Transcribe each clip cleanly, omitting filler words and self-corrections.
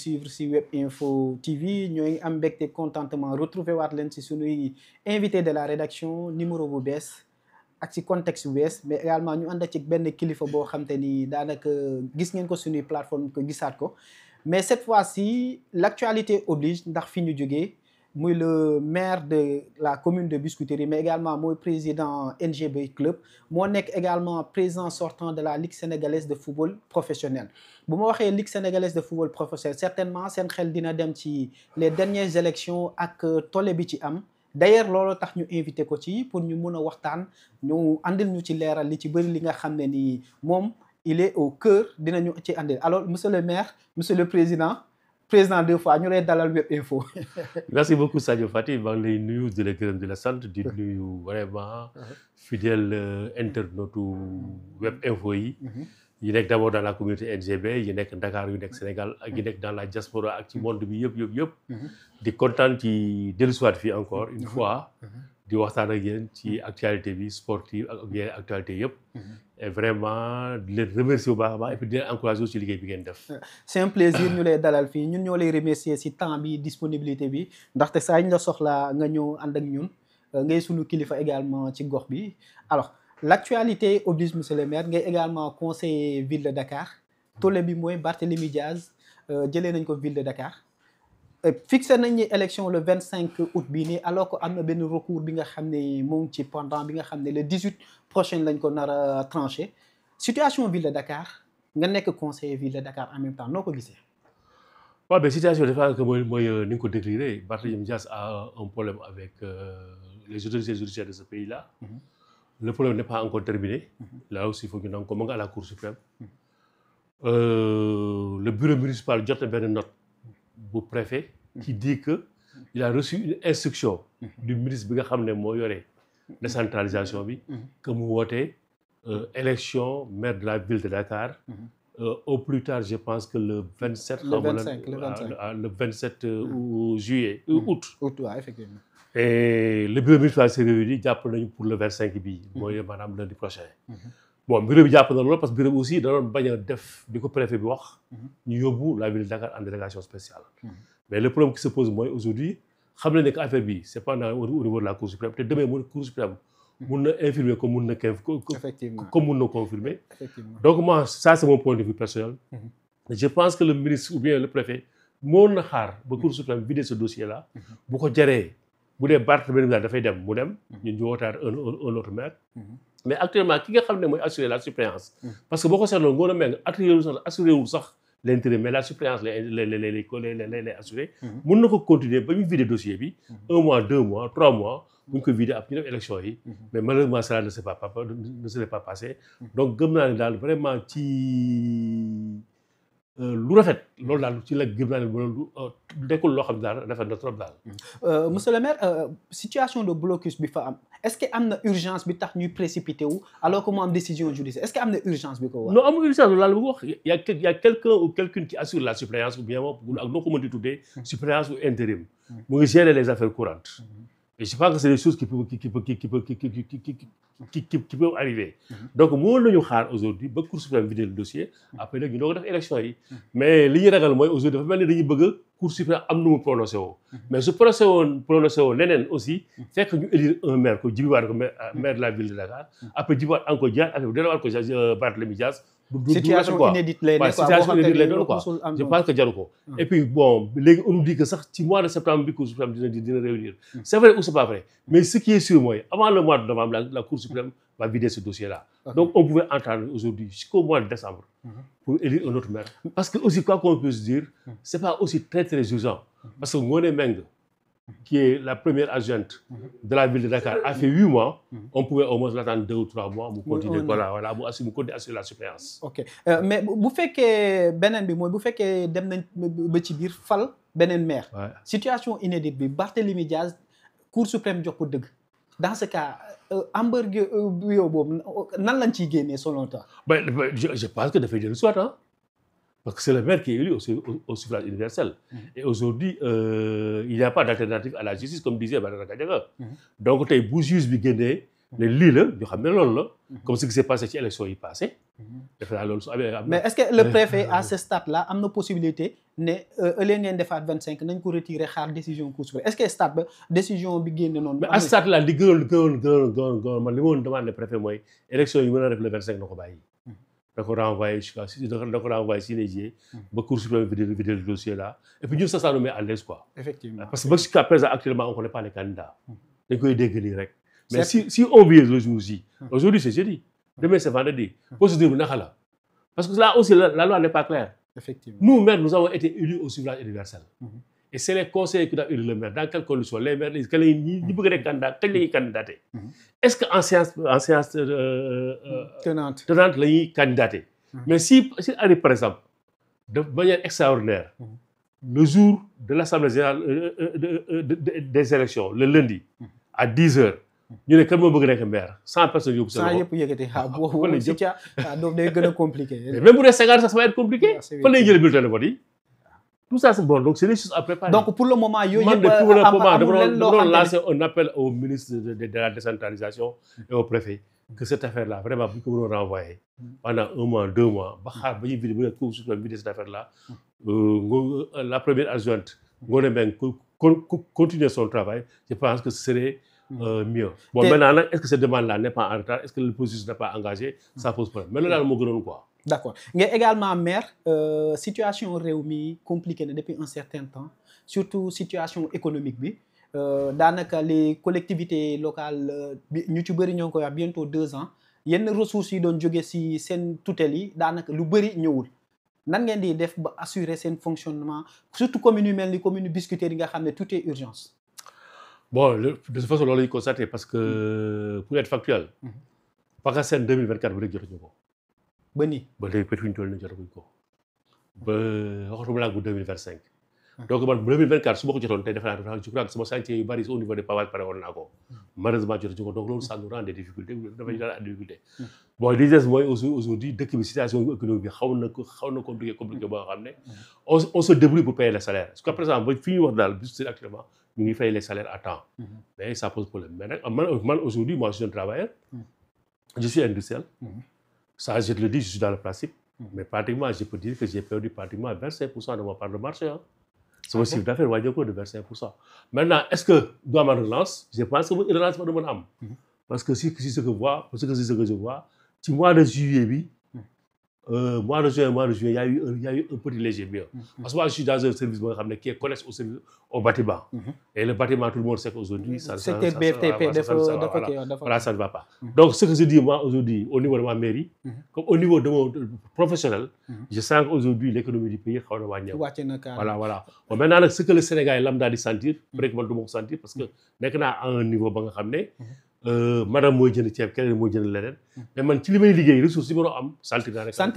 suivre si Web Info TV ñooy am mbégte contentement retrouver waat leen si sunuy invité de la rédaction numéro bu bees ak si contexte bu bees mais également ñu ànd ci benn kilifa boo xam te ni daanaka gis ngeen ko sunuy plateforme ko gisaat ko mais cette fois-ci l'actualité oblige ndax fi ñu jógee muy le maire de la commune de Biscuiterie mais également mooy président NGB Club moo nekk également président sortant de la Ligue sénégalaise de football professionnel bu ma waxee Ligue sénégalaise de football professionnel certainement seen xel dina dem ci les dernières élections ak tollé bi ci am d'ailleurs loolu tax ñu invité ko ci pour ñu mun a waxtaan ñu andil ñu ci leeral li ci bëri li nga xam ne ni moom il est au cœur dinañu ci andil alors monsieur le maire monsieur le président deux fois ñu lay dalal Web Info. Merci beaucoup Sadio Fati maa ngi lay nuyu di la gërëm di la sant di nuyu vraiment fidèle internaute Web Info yi. yi nekk d'abord dans la communauté NGB yi nekk Dakar yu nekk Sénégal ak yi nekk dans la diaspora ak ci monde bi yëpp. di kontaan ci dellusiwaat fii encore une fois. di waxtaan ak yéen ci actualité bi sportive ak yeneen actualité yëpp. et vraiment di leen remercier bu baax a baax et puis di leen encourager ci liggéey bi ngeen def. c'est un plaisir ñu lay dalal fii ñun ñoo lay remercier ci temps bi disponibilité bi ndaxte saa ñu la soxlaa nga ñëw ànd ak ñun ngay sunu kilifa également ci gox bi alors l'actualité oblige monsieur le maire ngay également conseiller ville de Dakar tollé bi mooy Barthélémy Diaz jëlee nañ ko ville de Dakar. fixé nañ ni élection le 25 août bii nii alors que am na benn recours bi nga xam ne mu ngi ci pendant bi nga xam ne le 18 prochain lañ ko nar a tranché situation ville de Dakar nga nekk conseiller ville de Dakar en même temps noo ko gisee. waaw mais situation dafa que mooy ni nga ko décrire Barthélémy Diaz a un problème avec les autorités judiciaires de ce pays-là. Le problème n'est pas encore terminé. Là aussi il faut que ñu ko ma nga à la Cour suprême. Le bureau municipal jot na benn note bu préfet qui dit que il a reçu une instruction du ministre bi nga xam ne moo yore décentralisation bi que mu wootee élection maire de la ville de Dakar au plus tard je pense que le 27 le 27 juillet août waaw effectivement et le bureau municipal s'est réuni jàpp nañu pour le 25 bii mooy maanaam lundi prochain bon bureau bi jàpp na loolu parce que bureau bi aussi da doon bañ a def di ko préfet bi wax ñu yóbbu la ville de Dakar en délégation spéciale mais le problème qui se pose mooy aujourd'hui xam nañ ne que affaire bi c'est pas au niveau de la Cour suprême te demain mun Cour suprême mun na infirmer comme mun na comme mun na confirmer donc moi ça c'est mon point de vue personnel je pense que le ministre ou bien le préfet moo na xaar ba Cour suprême vider ce dossier là bu ko jaree bu dee Barthélémy Dias dafay dem mu dem ñun ñu wootaat un autre maire mais actuellement ki nga xam ne mooy assurer la suppléance parce que boo ko seetloo ngoon a mel assuré wul sax l'intérêt mais la suppléance lay assuré mun na ko continuer ba ñu vider dossier bi 1 mois 2 mois 3 mois bu ñu ko vider ab ñu def élection yi mais malheureusement cela ne s'est pas passé donc gëm naa ne daal vraiment ci lu rafet loolu daal ci la gëm naa ne loolu nekkul loo xam ne daal rafet na trop daal. monsieur le maire situation de blocus bi fa am est-ce que am na urgence bi tax ñuy précipité wu alors que mu am décision judiciaire est-ce que am na urgence bi ko wax. non amul urgence loolu laa la bëgg wax y a quelqu'un ou quelqu'une qui assure la suppléance ou bien moom ak noo ko mënti tuddee suppléance ou intérim mu ngi gérer les affaires courantes. Et je pense que c'est des choses qui peuvent arriver. Donc, nous devons faire aujourd'hui, beaucoup de suprême vider le dossier, après nous devons faire l'élection. Mais ce qui est aujourd'hui, nous devons Cour suprême am nu mu prononcé woo mais su prononcé woo leneen aussi fekk ñu élire un maire ko jibiwaat ko maire de la ville de Dakar après jibiwaat encore jaar affaire delawaat ko Barthélémy Dias situation inédite lay nekk situation inédite lay doon quoi je pense que jaru ko et puis bon léegi on nous dit que sax ci mois de septembre bi Cour suprême dina réunir c'est vrai ou c'est pas vrai mais ce qui est sûr mooy avant le mois de novembre la Cour suprême va vider ce dossier là donc on pouvait entendre aujourd'hui jusqu'au mois de décembre pour élire un autre maire parce que aussi quoi qu'on puisse dire c'est pas aussi très urgent parce que Ngoné Meng qui est la première adjointe de la ville de Dakar a fait 8 mois on pouvait au moins l'attendre 2 ou 3 mois mu continuer voilà mu continuer assurer la suppléance. ok mais bu fekkee beneen bi mooy bu fekkee dem nañ ba ci biir fal beneen maire situation inédite bi Barthélémy Diaz Cour suprême jox ko dëgg dans ce cas yow boobu nan lañ ciy génnee selon toi. je pense que dafay dellu soit parce que c'est le maire qui est élu au suffrage universel. Et aujourd'hui il n'y a pas d'alternative à la justice comme disait Badara Gadiaga. Donc tey bu juge bi génnee ne lii la ñu xam ne loolu la. comme ce qui s'est passé ci élection yi passé. defe naa loolu su amee am na. mais est-ce que le préfet à ce stade là am na possibilité ne ëllëg ngeen defaat 25 nañ ko retirer xaar décision cour suprême est-ce que stade ba décision bi génn noonu. mais à ce stade là li gënoon man li ma woon demandé préfet mooy élection yi mën a def le 25 na ko bàyyi. da ko renvoyé jusqu'à da ko renvoyé sine die ba cour suprême vider le dossier là et puis ñun ça nous met à l'aise quoi. effectivement parce que ba jusqu'à présent actuellement on connaît pas les candidats. dañ koy dégg nii rek. mais si on vient le jour ji. aujourd'hui c'est jeudi. demain c'est vendredi. procédure bi naka la. parce que là aussi la loi n'est pas claire. effectivement nous maires nous avons été élus au suffrage universel. et c'est les conseillers qui doivent élire le maire dans quelles conditions les maires que ñi bëgg a nekk candidat kañ la ñuy candidaté. est-ce que en séance tenante la ñuy candidaté. mais si arrive par exemple de manière extraordinaire. le jour de l'assemblée générale des élections le lundi. à 10 heures. ñu ne kan moo bëgg nekk maire 100 personnes yóbbu sa loxo. 100 yëpp yëkkati boobu si ca donc day gën a compliqué. même bu dee 50 sax ça va être compliqué. fan la ñuy jëlee bulletin de vote yi. tout ça c'est bon donc c'est des choses à préparer. donc pour le moment yooyu yëpp dama doon lancer un appel au ministre de la décentralisation et au préfet que cette affaire là vraiment bu ñu ko mënoon renvoyer pendant 1 mois 2 mois ba xaar ba ñuy vidé ba cour suprême vidé cette affaire là la première adjointe Ngoné Mbengue continuer son travail je pense que ce serait mieux. Bon maintenant nag est-ce que cette demande là n'est pas en retard est-ce que le processus n'est pas engagé ça pose problème mais loolu daal moo gënoon quoi. d'accord nga également maire situation réew mi compliqué na depuis un certain temps surtout situation économique bi daanaka les collectivités locales bi ñu ci bëri ñoo ngi koy wax bientôt 2 ans yenn ressources yi doon jóge ci seen tutelle yi daanaka lu bëri ñëwul nan ngeen di def ba assurer seen fonctionnement surtout communes yu mel ni commune Biscuiterie yi nga xam ne tout est urgence. bon de toute façon loolu la ñu constaté parce que pour être factuel. PACASEN 2024 ba léegi jotuñu ko. ba nii ba léegi peut-être fi ñu toll nii jotaguñ ko ba waxatuma laa bu 2025. donc man 2024 su ma ko jotoon tey defe naa je crois que sama chantier yu bari au niveau des pavages pare woon naa ko. malheureusement jotuñu ko donc loolu ça nous rend des difficultés dafay daal ay difficultés. bon li des mooy aujourd'hui dëkk bi situation économique bi xaw na compliqué boo xam ne. on se débrouille pour payer les salaires jusqu'à présent ba fi ñu wax daal bis actuellement ñu ngi fay les salaires à temps. mais ça pose problème mais nag man aujourd'hui moi je suis un travailleur. je suis industriel. ça je te le dis je suis dans le principe. mais pratiquement je peux dire que j'ai perdu pratiquement 25% de ma part de marché ah. sama chiffre d'affaires wàññi ko de 25%. maintenant est-ce que doit ma relance je pense que relance ma du mën a am. parce que si ce que je vois ci mois de juillet bi. mois de juin mois de juillet y a eu un petit léger mieux. parce que moi je suis dans un service boo nga xam ne qui est connexe au bâtiment. et le bâtiment tout le monde sait qu'aujourd'hui ça ça ne va pas. donc ce que je dis moi aujourd'hui au niveau de ma mairie. comme au niveau de mon professionnel. je sens qu'aujourd'hui l'économie du pays xaw na wàññeeku. voilà bon maintenant nag ce que le Sénégal lambda di sentir. peut-être man du ma ko sentir parce que nekk naa à un niveau ba nga xam ne. madame mooy jënd ceeb keneen mooy jënd leneen. mais man ci li may liggéey ressources yi ma doon am. sentir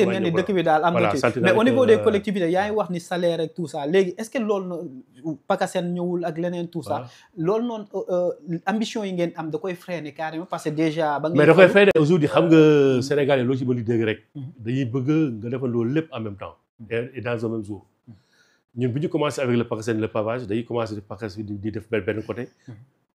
nga ni dëkk bi daal am na ci mais au niveau des collectivités yaa ngi wax ni salaire ak tout ça léegi est-ce que loolu noonu PACASEN ñëwul ak leneen tout ça. loolu noonu ambition yi ngeen am da koy freiner carrément parce que déjà. ba ngeen mais da koy freiner aujourd'hui xam nga Sénégalais loo ci mën di dégg rek. dañuy bëgg nga defandoo lépp en même temps. et dans un même jour. ñun bu ñu commencé avec le PACASEN le pavage dañuy commencé PACASEN di def benn côté.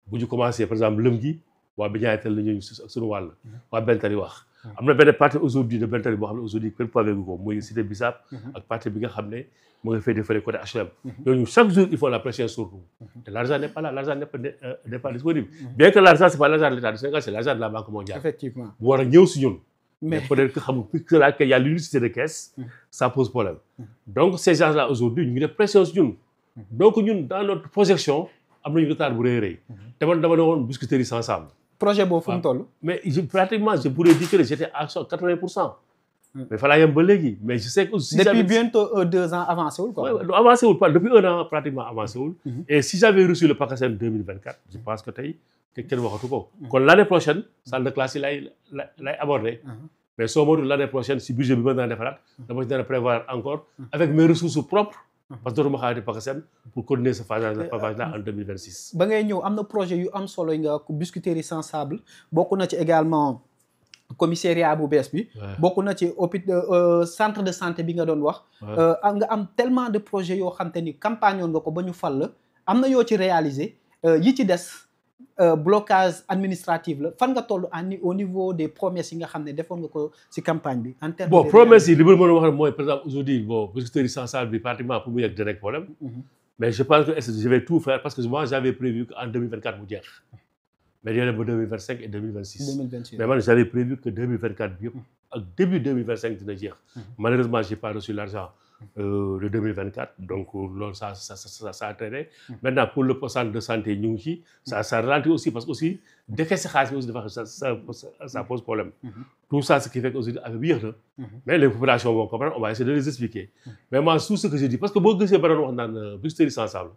bu ñu commencé par exemple lëm gi. waa bi ñaari tel la ñuy suñu wàll. waa Bentali wax. am na benn partie aujourd'hui de Bentali boo xam ne aujourd'hui kenn pavé gu ko muy cité Bissap. ak partie bi nga xam ne mu ngi fay déféré côté HLM. ñooñu chaque jour il faut la pression sur nous. te l'argent n'est pas là l'argent n'est pas disponible. bien que l'argent c'est pas l'argent de l'État du Sénégal c'est l'argent de la Banque mondiale. effectivement bu war a ñëw si ñun. mais peut-être que xam nga qu'il y a l'unicité de caisse. ça pose problème. donc ces gens-là aujourd'hui ñu ngi def pression si ñun. donc ñun dans notre projection am nañu retard bu rëy a rëy. te man dama ne woon Biscuiterie sans sable. projet boobu fu mu toll. mais pratiquement je pourrais dire que j'étais à 80%. mais fa laa yem ba léegi mais je sais que. si depuis bientôt 2 ans avancé wul quoi. oui avancé wul pas depuis 1 an pratiquement avancé wul. et si j'avais reçu le PACASEN 2024 je pense que tey kenn waxatu ko. kon l'année prochaine salle de classe yi lay aborder. mais soo moytuwul l'année prochaine si budget bi mën naa defaraat. dama ci daan prévoir encore. avec mes ressources propres. parce que dootuma xaarati PACASEN pour continuer ce pavage là en 2026. ba ngay ñëw am na projet yu am solo yi nga Biscuiterie sans sable bokk na ci également commissariat bu bees bi. bokk na ci centre de santé bi nga doon wax. nga am tellement de projets yoo xam te ni campagne nga ko ba ñu fal la am na yoo ci réaliser yi ci des blocage administratif la fan nga toll au niveau des promesses yi nga xam ne defoon nga ko ci campagne bi en termes bon promesses yi li ma mën a wax mooy par exemple aujourd'hui bon Biscuiterie yi sans sable bi pratiquement pour mu yegg direct problème mais je pense que je vais tout faire parce que moi j'avais prévu qu'en 2024 mu jeex mais dina dem ba 2025 et 2026 mais man j'avais prévu que 2024 bi yëpp ak début 2025 dina jeex malheureusement j'ai pas reçu l'argent de 2024 donc loolu ça a traîné maintenant pour le poste de santé ñu ngi ci ça ralentit aussi parce que aussi décaisser xaalis bi aussi dafa ça pose problème tout ça ce qui fait que aussi affaire bi yéex na mais les populations vont comprendre on va essayer de les expliquer mais moi tout ce que je dis parce que boo gisee ba doon wax naan Biscuiterie sans sable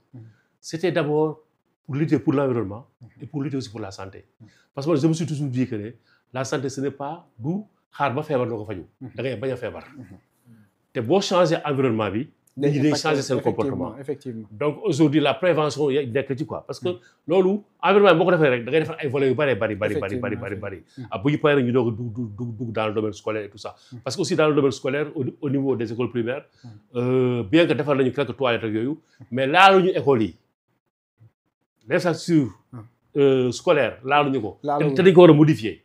c'était d'abord pour lutter pour l'environnement et pour lutter aussi pour la santé parce que moi je me suis toujours dit que ne la santé ce n'est pas du xaar ba feebar doo ko faju da ngay bañ a feebar te boo changer environnement bi nit ñi dañ changer seen comportement effectivement donc aujourd'hui la prévention nekk ci quoi parce que loolu environnement boo ko defee rek da ngay defar ay volets yu bari bu ñu paree rek ñu doog dugg dans le domaine scolaire et tout ça parce que aussi dans le domaine scolaire au niveau des écoles primaires bien que defar nañu quelques toilettes ak yooyu mais laaluñu écoles yi l'infrastructure scolaire laaluñu ko te dañ ko war a modifier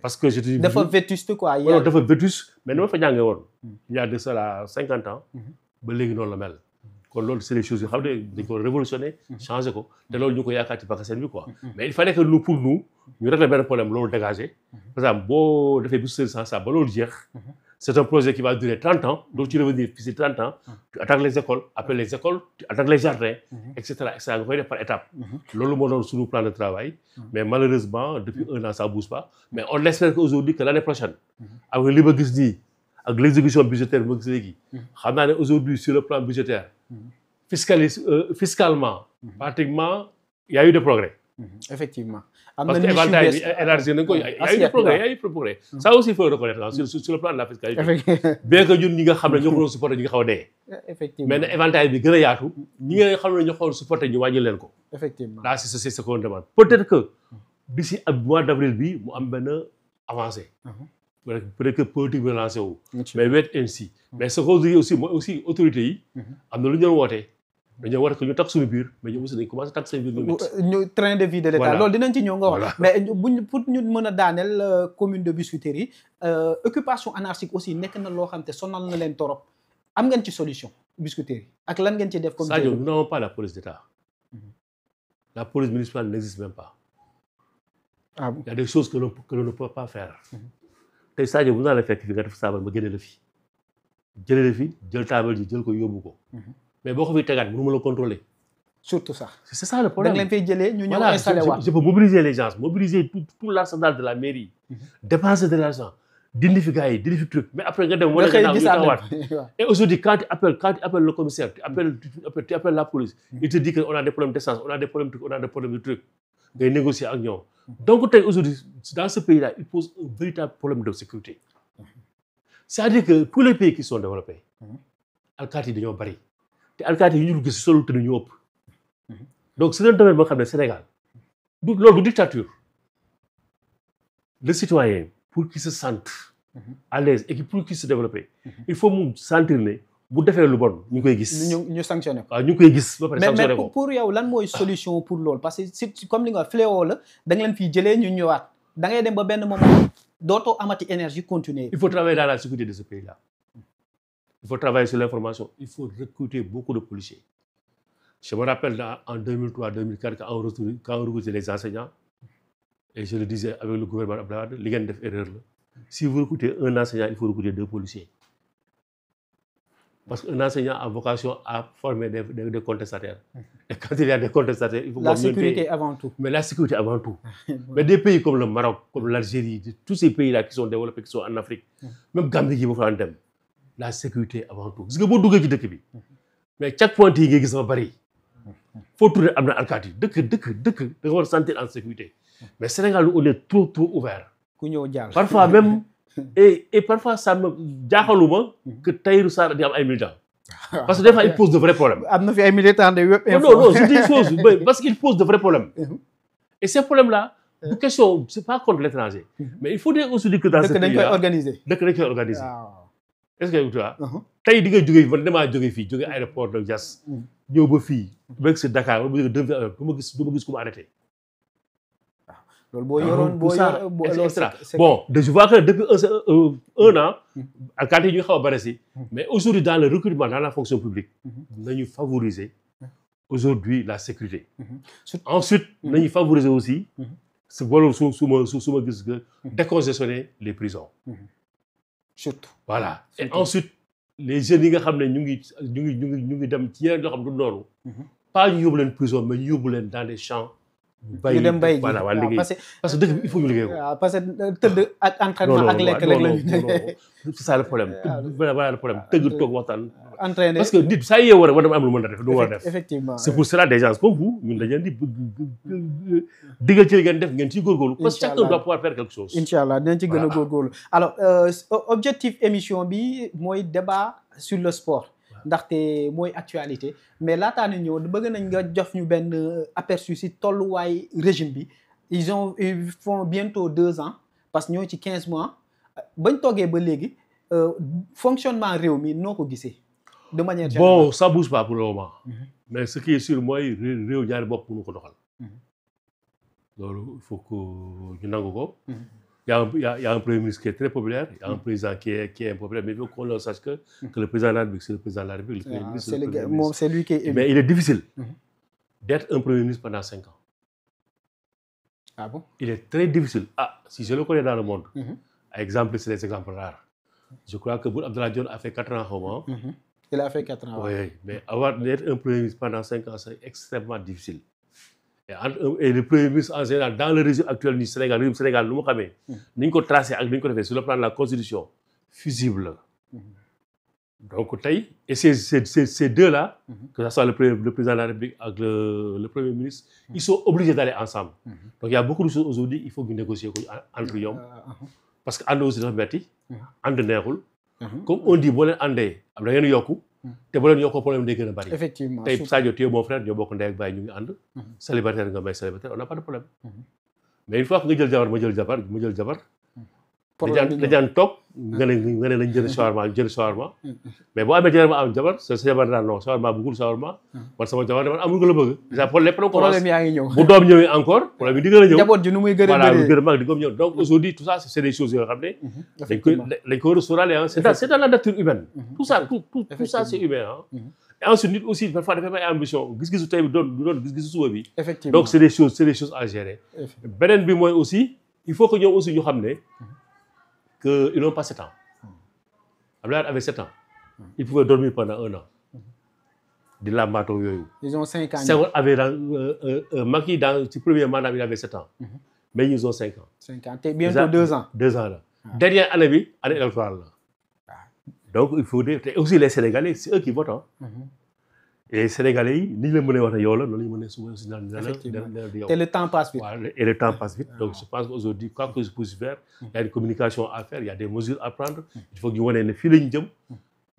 parce que je te dis dafa vétuste quoi non dafa vétuste mais ni ma fa jàngee woon il y a de cela 50 ans ba léegi noonu la mel kon loolu c'est des choses yoo xam ne dañ ko révolutionner changer ko te loolu ñu ko yaakaar ci Pakistan bi quoi mais il fallait que nous pour nous ñu régler benn problème loolu dégager par exemple boo defee Biscuiterie sans sable ba loolu jeex c'est un projet qui va durer 30 ans donc tu revenir d'ici 30 ans tu attaques les écoles après les écoles tu attaques les jardins etc nga koy def par étape loolu moo doon suñu plan de travail mais malheureusement depuis un an ça bouge pas mais on espère qu'aujourd'hui que l'année prochaine avec li ma gis nii ak l'exécution budgétaire bi ma gis léegi xam naa ne aujourd'hui sur le plan budgétaire fiscalement pratiquement il y a eu des progrès effectivement parce que éventail bi élargi nañ ko il y a eu des progrès ça aussi il faut le reconnaître sur le plan de la fiscalité bien que ñun ñi nga xam ne ñoo ko doon supporter ñi nga xaw a dee effectivement mais na éventail bi gën a yaatu ñi nga xam ne ñoo ko doon supporter ñu wàññi leen ko effectivement là c'est ce qu'on demande peut-être que d'ici ak mois d'avril bi mu am benn avancée peut-être que politique bi lancé wu mais wait and see mais ce qu'on dit aussi mooy aussi autorités yi am na lu ñu doon wootee dañoo war a ñu tax suñu biir mais ñoom aussi dañu commencé tax seen biir ñu train de vie de l'État loolu dinañ ci ñëw nga wax mais buñ pour ñu mën a daaneel commune de Biscuiterie occupation anarchique aussi nekk na loo xam te sonal na leen torop am ngeen ci solution Biscuiterie ak lan ngeen ci def comme Sadio nous n'avons pas la police d'État la police municipale n'existe même pas il y a des choses que l'on ne peut pas faire tey Sadio bu naa la fekk fi nga def saabal ma génne la fi jëlee la fi jël taabal ji jël ko yóbbu ko mais boo ko fi tegaat mënu ma la contrôler surtout ça c'est ça le problème da nga leen fay jëlee ñu ñëw installé waat je peux mobiliser les gens mobiliser tout l'arsenal de la mairie dépenser de l'argent dindi fi gars yi dindi fi truc mais après nga dem wala nga naaw ñu taxawaat et aujourd'hui quand tu appelles le commissaire tu appelles la police il te dit que on a des problèmes d'essence on a des problèmes de truc ngay négocier ak ñoom donc tey aujourd'hui dans ce pays là il pose un véritable problème de sécurité c'est-à-dire que tous les pays qui sont développés alkaati yi dañoo bari te alkaati yi ñu gis solo te ñu ëpp donc c'est un domaine boo xam ne Sénégal loolu du dictature le citoyen pour qu'il se sente à l'aise et pour qu'il se développe il faut mu sentir ne bu defee lu bon ñu koy gis ñu sanctionné ko waaw ñu koy gis ba pare sanctionné ko mais pour yow lan mooy solution pour loolu parce que c'est comme li nga wax fléau la da nga leen fiy jëlee ñu ñëwaat da ngay dem ba benn moment dootoo amati énergie continuer il faut travailler dans la sécurité de ce pays là il faut travailler sur l'information il faut recruter beaucoup de policiers je me rappelle en 2003-2004 quand on recrutait les enseignants et je le disais avec le gouvernement Abdoulaye Wade li ngeen def erreur la si vous recrutez un enseignant il faut recruter 2 policiers parce qu'un enseignant a vocation à former des contestataires et quand il y a des contestataires il faut la sécurité avant tout mais la sécurité avant tout mais des pays comme le Maroc comme l'Algérie tous ces pays là qui sont développés qui sont en Afrique même Gambie gi ba fa dem la sécurité avant tout gis nga boo duggee ci dëkk bi mais chaque point yi ngay gis dafa bari foo tourner am na alkaati dëkk da nga war a sentir en sécurité mais Sénégal on est trop ouvert ku ñëw jàll parfois même et parfois ça me jaaxaluma que Tahirou Sarr di am ay militants parce que des fois il pose de vrais problèmes am na fi ay militants de Web Info non c'est des choses parce qu'il pose de vrais problèmes et ces problèmes là bu question c'est pas contre l'étranger mais il faut dire aussi que dans ce pays là dëkk dañ koy organiser est-ce que tu vois tey di nga jógee man damaa jógee fii jógee aéroport de Diass ñëw ba fii bëgg si Dakar wala bu jógee du ma gis ku ma arrêté loolu boo yoroon boo yor bon je vois que depuis un an alkaati yi ñu xaw a bëri si mais aujourd'hui dans le recrutement dans la fonction publique nañu favoriser aujourd'hui la sécurité ensuite nañu favoriser aussi su wala su ma gis que décongestionner les prisons surtout voilà et ensuite les jeunes yi nga xam ne ñu ngi dem ci yeneen yoo xam du noonu pas ñu yóbbu leen prison mais ñu yóbbu leen dans les champs ñu dem bay voilà waa liggéey parce que dëkk bi il faut ñu liggéey ko. waaw parce que tëdd ak entraînement ak lekk rek la ñu c'est ça le problème. voilà le problème tëgg toog waxtaan. entraîner parce que nit saa yeewoo rek war na am lu mën a def lu war a def. effectivement c'est pour cela des gens comme vous ñun dañu leen di digal ci li ngeen def ngeen ciy góorgóorlu. parce que chacun doit pouvoir faire quelque chose. incha allah dinañ ci gën a góorgóorlu. alors objectif émission bi mooy débat sur le sport. ndaxte mooy actualité mais laataa ñu ñëw bëgg nañ nga jox ñu benn aperçu si tolluwaay régime bi ils font bientôt 2 ans parce que ñoo ci 15 mois bañ toogee ba léegi fonctionnement réew mi noo ko gisee de manière générale. bon ça bouge pas pour le moment. mais ce qui est sûr mooy réew ñaari bopp mënu ko doxal. loolu il faut que ñu nangu ko. Il y a un premier ministre qui est très populaire, il y a un président qui est impopulaire, mais il faut qu'on sache que le président de la République, c'est le président de la République, le premier ministre, c'est le premier ministre. C'est lui qui est élu. Mais il est difficile d'être un premier ministre pendant 5 ans. Ah bon? Il est très difficile. Ah, si je le connais dans le monde, exemple, c'est des exemples rares. Je crois que Boun Abdallah Dionne a fait 4 ans au moins. Il a fait 4 ans. Oui, mais d'être un premier ministre pendant 5 ans, c'est extrêmement difficile. Et le premier ministre en général dans le régime actuel du Sénégal régime Sénégal nu mu xamee ni ñu ko tracé ak ni ñu ko defee sur le plan de la constitution fusible donc tey et ces deux là que ce soit le président de la République ak le premier ministre ils sont obligés d'aller ensemble donc il y a beaucoup de choses aujourd'hui il faut que ñu négocier ko entre ñoom parce que ànd aussi dafa metti ànd neexul comme on dit boo leen àndee am da ngeen yokku te boo leen yokkoo problème day gën a bari. effectivement tey Sadio tu es mon frère ñoo bokk ndey ak baay ñu ngi ànd. célibataire nga may célibataire on n'a pas de problème. mais une fois que nga jël jabar ma jël jabar. problème bi daan toog nga ne nañ jënd shawarma mais boo amee jabar ma am jabar sa jabar daan non shawarma bëggul shawarma man sama jabar man amul nga la bëgg. déjà problème yaa ngi ñëw bu doom ñëwee encore problème yi di gën a ñëw. njaboot ji nu muy gën a voilà lu gën a mag di ko ñëw donc aujourd'hui tout ça c'est des choses yoo xam ne. dañ koy restaurer c'est dans la nature humaine. tout ça c'est humain et ensuite nit aussi parfois dafa am ay ambition gis-gisu tey bi doon gis-gisu suba bi. effectivement donc c'est des choses à gérer. beneen bi mooy aussi il faut que ñoom aussi ñu xam ne que ils n'ont pas 7 ans. Abdoulaye avait 7 ans. Il pouvait dormir pendant 1 an. di làmbaatoo yooyu. ils ont 5 ans. Senghor avait Macky dans ci premier mandat il avait 7 ans. mais ils ont 5 ans. 5 ans te bientôt 2 ans. 2 ans la. dernière année bi année électorale la. donc il faut dire te aussi les Sénégalais c'est eux qui votent et les Sénégalais yi ni ñu la mënee wax ne yow la noonu la ñu mënee suba aussi dina di yow. te le temps passe vite. waaw et le temps passe vite donc je pense qu'aujourd'hui quoi que je puisse faire il y a une communication à faire il y a des mesures à prendre il faut que ñu wane ne fii la ñu jëm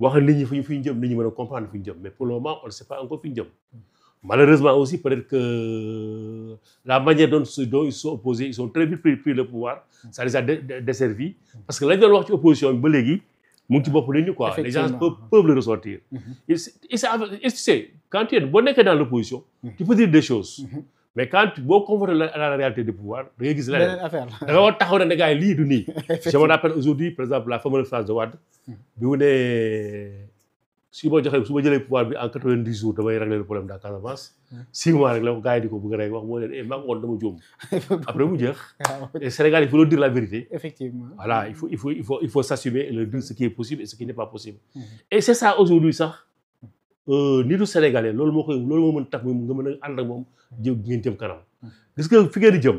wax nit ñi fi ñu jëm nit ñi mën a comprendre fi ñu jëm mais pour le moment on ne sait pas encore fi ñu jëm malheureusement aussi peut-être que la manière dont ils sont opposés ils ont très vite pris le pouvoir ça les a desservis parce que lañ doon wax ci opposition bi ba léegi mu ngi ci bopp nit ñi quoi les gens peuvent le ressortir et tu sais quand tu es boo nekkee dans l'opposition tu peux dire des choses mais quand boo confronté à la réalité du pouvoir da ngay gis leneen affaire da nga war taxaw ne gars yi lii du nii je me rappelle aujourd'hui par exemple la fameuse phrase de Wade bi mu ne su ma jëlee pouvoir bi en 90 jours damay régler le problème de la Casamance 6 mois rek la ko gars yi di ko bëgg rek wax moo leen maa ngi woon dama juum après mu jeex et Sénégal il faut leur dire la vérité effectivement voilà il faut s'assumer et leur dire ce qui est possible et ce qui n'est pas possible et c'est ça aujourd'hui sax nitu sénégalais loolu moo mën tax nga mën a ànd ak moom ngeen jëm kanam gis nga fi ngeen di jëm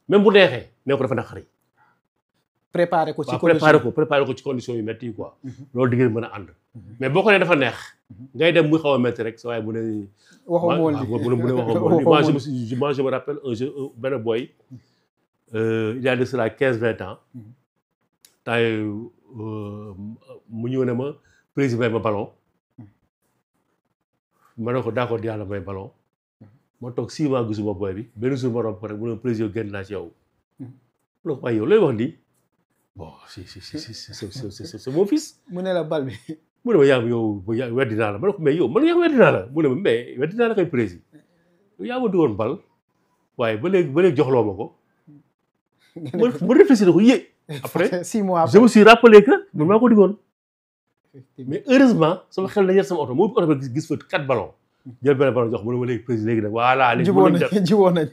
même bu neexee nee ko dafa naqari préparer ko ci condition yu métti quoi loolu di ngeen mën a ànd mais boo ko nee dafa neex ngay dem muy xaw a métti rek sa waaye bu ne moi je me rappelle un jeu benn boy il y a de cela 15-20 ans temps mu ñëw ne ma président ma ballon ma ne ko d'accord yàlla may ballon ma toog 6 mois gisuma boy bi benn jour ma romb ko rek mu ne président génn naa ci yow mu ne ko waaye yow looy wax nii bon c'est mon fils. mu ne la bal bi. mu ne ma yaa yow weddi naa la ma ne ko mais yow man yaa weddi naa la mu ne ma mais weddi naa la koy président yaa ma dugoon bal waaye ba léegi joxloo ma ko ma réfléchir ko yé. Après 6 mois après je me suis rappelé que man maa ko digoon. effectivement Mais heureusement sama xel na yar sama oto moo oto bi gis fa 4 ballons. jël benn ballon jox mu ne ma léegi président léegi nag voilà. léegi mën nañu def jubóo nañ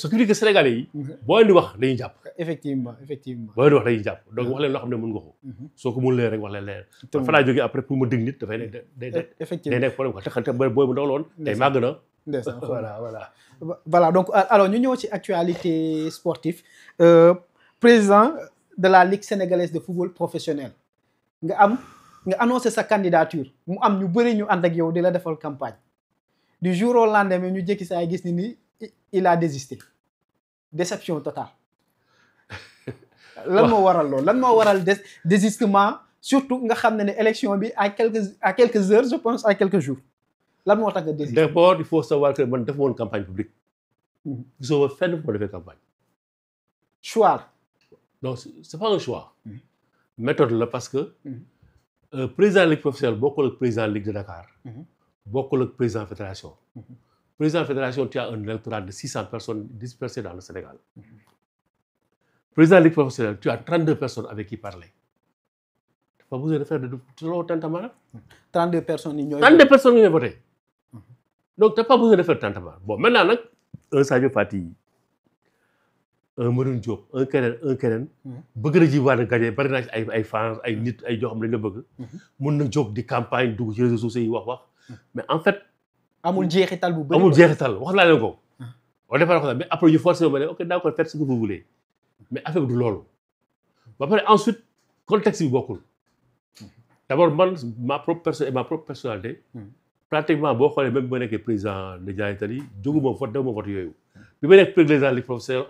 ce qui veut dire que Sénégalais yi. boo leen di wax dañuy jàpp. effectivement boo leen di wax dañuy jàpp donc wax leen loo xam ne mën nga ko. soo ko mën leen rek wax leen leen. man fa laa jógee après pour ma dig nit dafay nekk day effectivement nekk problème quoi te xam booy bu ndaw la woon. tey màgg na. ndeysaan voilà. voilà donc alors ñu ñëw ci actualité sportive président de la Ligue sénégalaise de football professionnel nga annoncé sa candidature mu am ñu bëri ñu ànd ak yow di la defal campagne du jour au lendemain ñu jékki saa gis ni il a désisté déception totale lan moo waral loolu lan moo waral désistement surtout nga xam ne élection bi à quelques heures je pense à quelques jours lan moo tax nga désisté. D'abord il faut savoir que man def woon campagne publique. gisoo ma fenn fu ma defee campagne. choix. non c'est pas un choix. méthode la parce que. président ligue professionnelle bokkul ak président ligue de Dakar. bokkul ak président fédération. président fédération tu as un électorat de 600 personnes dispersées dans le Sénégal. président ligue professionnelle tu as 32 personnes avec qui parler. tu n'as pas besoin de faire de tintamarre. 32 personnes yi ñooy. 32 personnes ñooy voté. donc tu n'as pas besoin de faire tintamarre bon maintenant nag un Sadio Fati un Maroune Diop un keneen. bëgg na ji waa na gagné bari naa ci ay fans ay nit ay joo xam ne dañ la bëgg. mun na jóg di campagne dugg ci réseaux sociaux yi wax. mais en fait. amul jeexital bu bëri amul jeexital wax naa leen ko. au départ wax mais après ñu forcé ma ne ok d'accord faites ce que vous voulez mais affaire bi du loolu. ba pare ensuite contexte bi bokkul. d'abord man ma propre personne et ma propre personnalité. pratiquement boo xoolee même bu ma nekkee président de Diané Tally jóguma vote dama vote yooyu. bi ma nekk président ligue professionnelle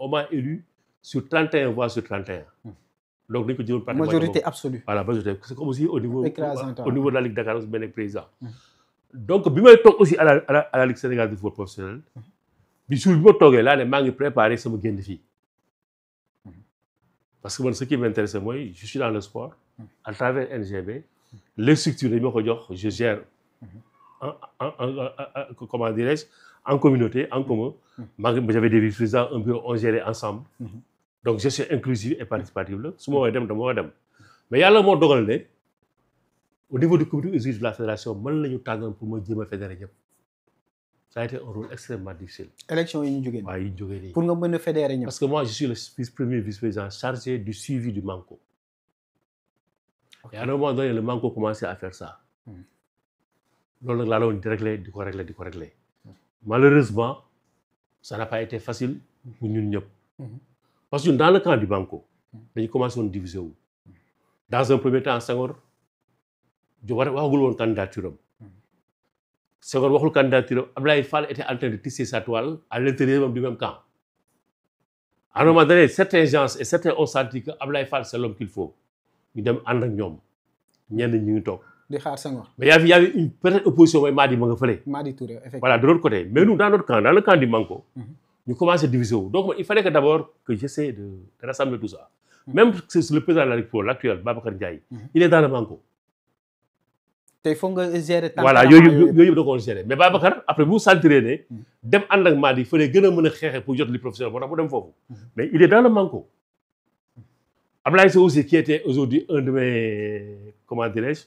on m'a élu sur 31 voix sur 31. donc dañu ko jëloon pratiquement majorité absolue. voilà majorité c'est comme aussi au niveau écrasante de la ligue Dakar aussi ma nekk président. donc bi may toog aussi à la ligue sénégalaise de football professionnel. bi jour bi ma toogee laa ne maa ngi préparé sama génn fii. parce que man ce qui m'intéresse mooy je suis dans le sport. à travers NGB. les structures dañu ma ko jox je gère. comment dirais-je en communauté en commun. j'avais des vice-présidents un bureau on gérait ensemble. donc gestion inclusive et participative la su ma woowee dem dama war a dem. mais yàlla moo dogal ne au niveau du comité exécutif de la fédération man la ñu tànnoon pour ma jéem a fédérer ñëpp. ça a été un rôle extrêmement difficile. élection yi ñu jógee nii. waaw yi ñu jógee nii. pour nga mën a fédérer ñëpp. parce que moi je suis le premier vice-président chargé du suivi du Manko. et à un moment donné le Manko commençait à faire ça. loolu nag laa la woon di ko régler. malheureusement ça n'a pas été facile pour ñun ñëpp. parce que dans le camp du Manko dañu commencé woon diviser wu. dans un premier temps Senghor waxagul woon candidature am. Senghor waxul candidature am Abdoulaye Fall était en train de tisser sa toile à l'intérieur même du même camp. à un moment donné certains gens et certains ont senti que Abdoulaye Fall c'est l'homme qu'il faut ñu dem ànd ak ñoom ñenn ñu ngi toog. di xaar Senghor. mais y avait une peut-être opposition mooy Madi ma nga fële. Madi Touré effectivement. voilà de l'autre côté mais nous dans notre camp dans le camp du Manko. ñu commencé diviser wu donc il fallait que d'abord que j'essaie de rassembler tout ça. même si le président de la République l'actuel Babacar Ndiaye. il est dans le Manko. tey foog nga gérer. voilà yooyu yëpp da koo gérer mais Babacar après bu sentiree ne. dem ànd ak Madi fële gën a mën a xeexee pour jot li professionnel moo tax mu dem foofu. mais il est dans le Manko. Ablaye Sow aussi qui était aujourd'hui un de mes comment dirais-je.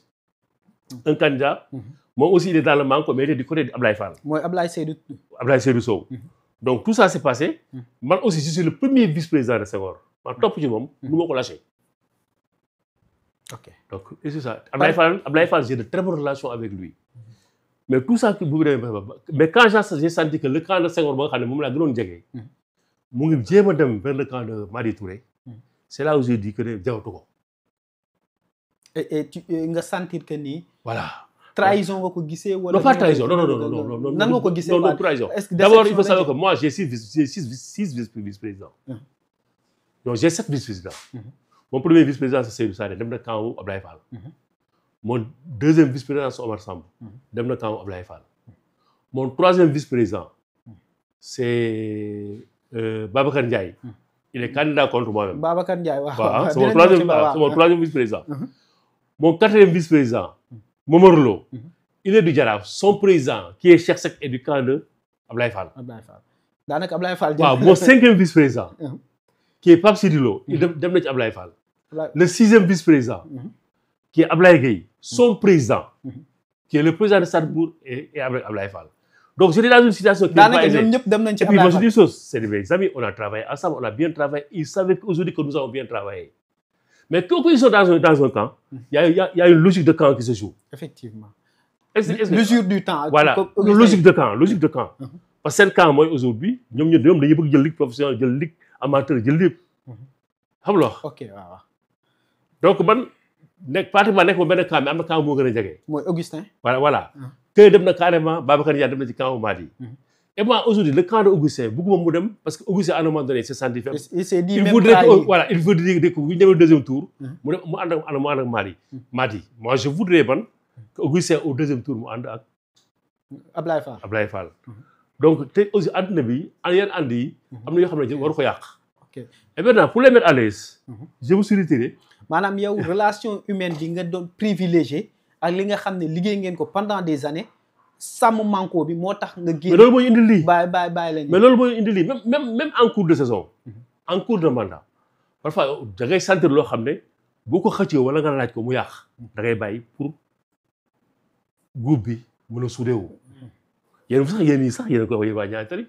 un candidat. moom aussi il est dans le Manko mais il est du côté de Ablaye Fall. mooy Ablaye Seydou Sow. donc tout ça s'est passé. man aussi je suis le premier vice-président de Senghor. man topp ci moom nu ma ko lâché. ok donc et c'est ça Ablaye Fall j'ai de très bonnes relations avec lui. mais tout ça mais quand j'ai senti que le camp de Senghor ba nga xam ne moom laa gënoon jege. mu ngi jéem a dem vers le camp de Madi Touré. c'est là où j'ai dit que ne jawatu ko. et nga sentir que nii. voilà. trahison nga ko gisee wala. non pas trahison non. nan nga ko gisee non trahison. d'abord il faut savoir que moi j'ai six vice-présidents. donc j'ai 7 vice-présidents. mon premier vice-président c'est Seydou Sané dem na camp wu Ablaye Fall. mon deuxième vice-président c'est Omar Samb. dem na camp wu Ablaye Fall. mon troisième vice-président c'est Babacar Ndiaye. il est candidat contre moi-même. Babacar Ndiaye waaw. c'est mon troisième vice-président. mon quatrième vice-président. Momar Lo. il est du Jaraaf son président qui est Cheikh Seck est du camp de Ablaye Fall. daanaka Ablaye Fall. waaw mon cinquième vice-président. qui est Pape Sidilo, il dem na ci Ablaye Fall. Le 6e vice-président, qui est Ablaye Gueye, son président, qui est le président de Sadbourg et Ablaye Fall. Donc j'étais dans une situation qui n'est pas aisée. Et puis moi je dis une chose, c'est mes amis, on a travaillé ensemble, on a bien travaillé, ils savaient aujourd'hui que nous avons bien travaillé. Mais quand ils sont dans un camp, il y a une logique de camp qui se joue. Effectivement. Mesure du temps. Voilà, logique de camp. Parce que c'est le camp, moi, aujourd'hui, nous avons une ligue professionnelle, une ligue amateur, une ligue. Ok, donc, pratiquement, je suis camp, mais je suis camp qui est très moi, Augustin. Voilà. Que je suis carrément, Babacar Dia est camp au Mali. Et moi, aujourd'hui, le camp d'Augustin, beaucoup de monde, parce qu'Augustin, à un moment donné, c'est sans différence. Il voudrait que vous ayez le deuxième tour, moi, je Mali. Moi, je voudrais que Augustin, au deuxième tour, moi, Ablaye Fall. Donc, aussi, àdduna bi yenn ànd yi am na yoo xam ne waru ko yàq. Et maintenant, pour les mettre à l'aise, je me suis retiré. maanaam yow relation humaine bi nga doon privilégié ak li nga xam ne liggéey ngeen ko pendant des années sàmm manko bi moo tax nga génn. Mais loolu mooy indi lii. bàyyi leen. Mais loolu mooy indi lii même en cours de saison. En cours de mandat. Parfois da ngay sentir loo xam ne boo ko xëccee wala nga laaj ko mu yàq da ngay bàyyi pour groupe bi mën a soudé wu. Yéen sax yéen a ko wax waa Niary Tally.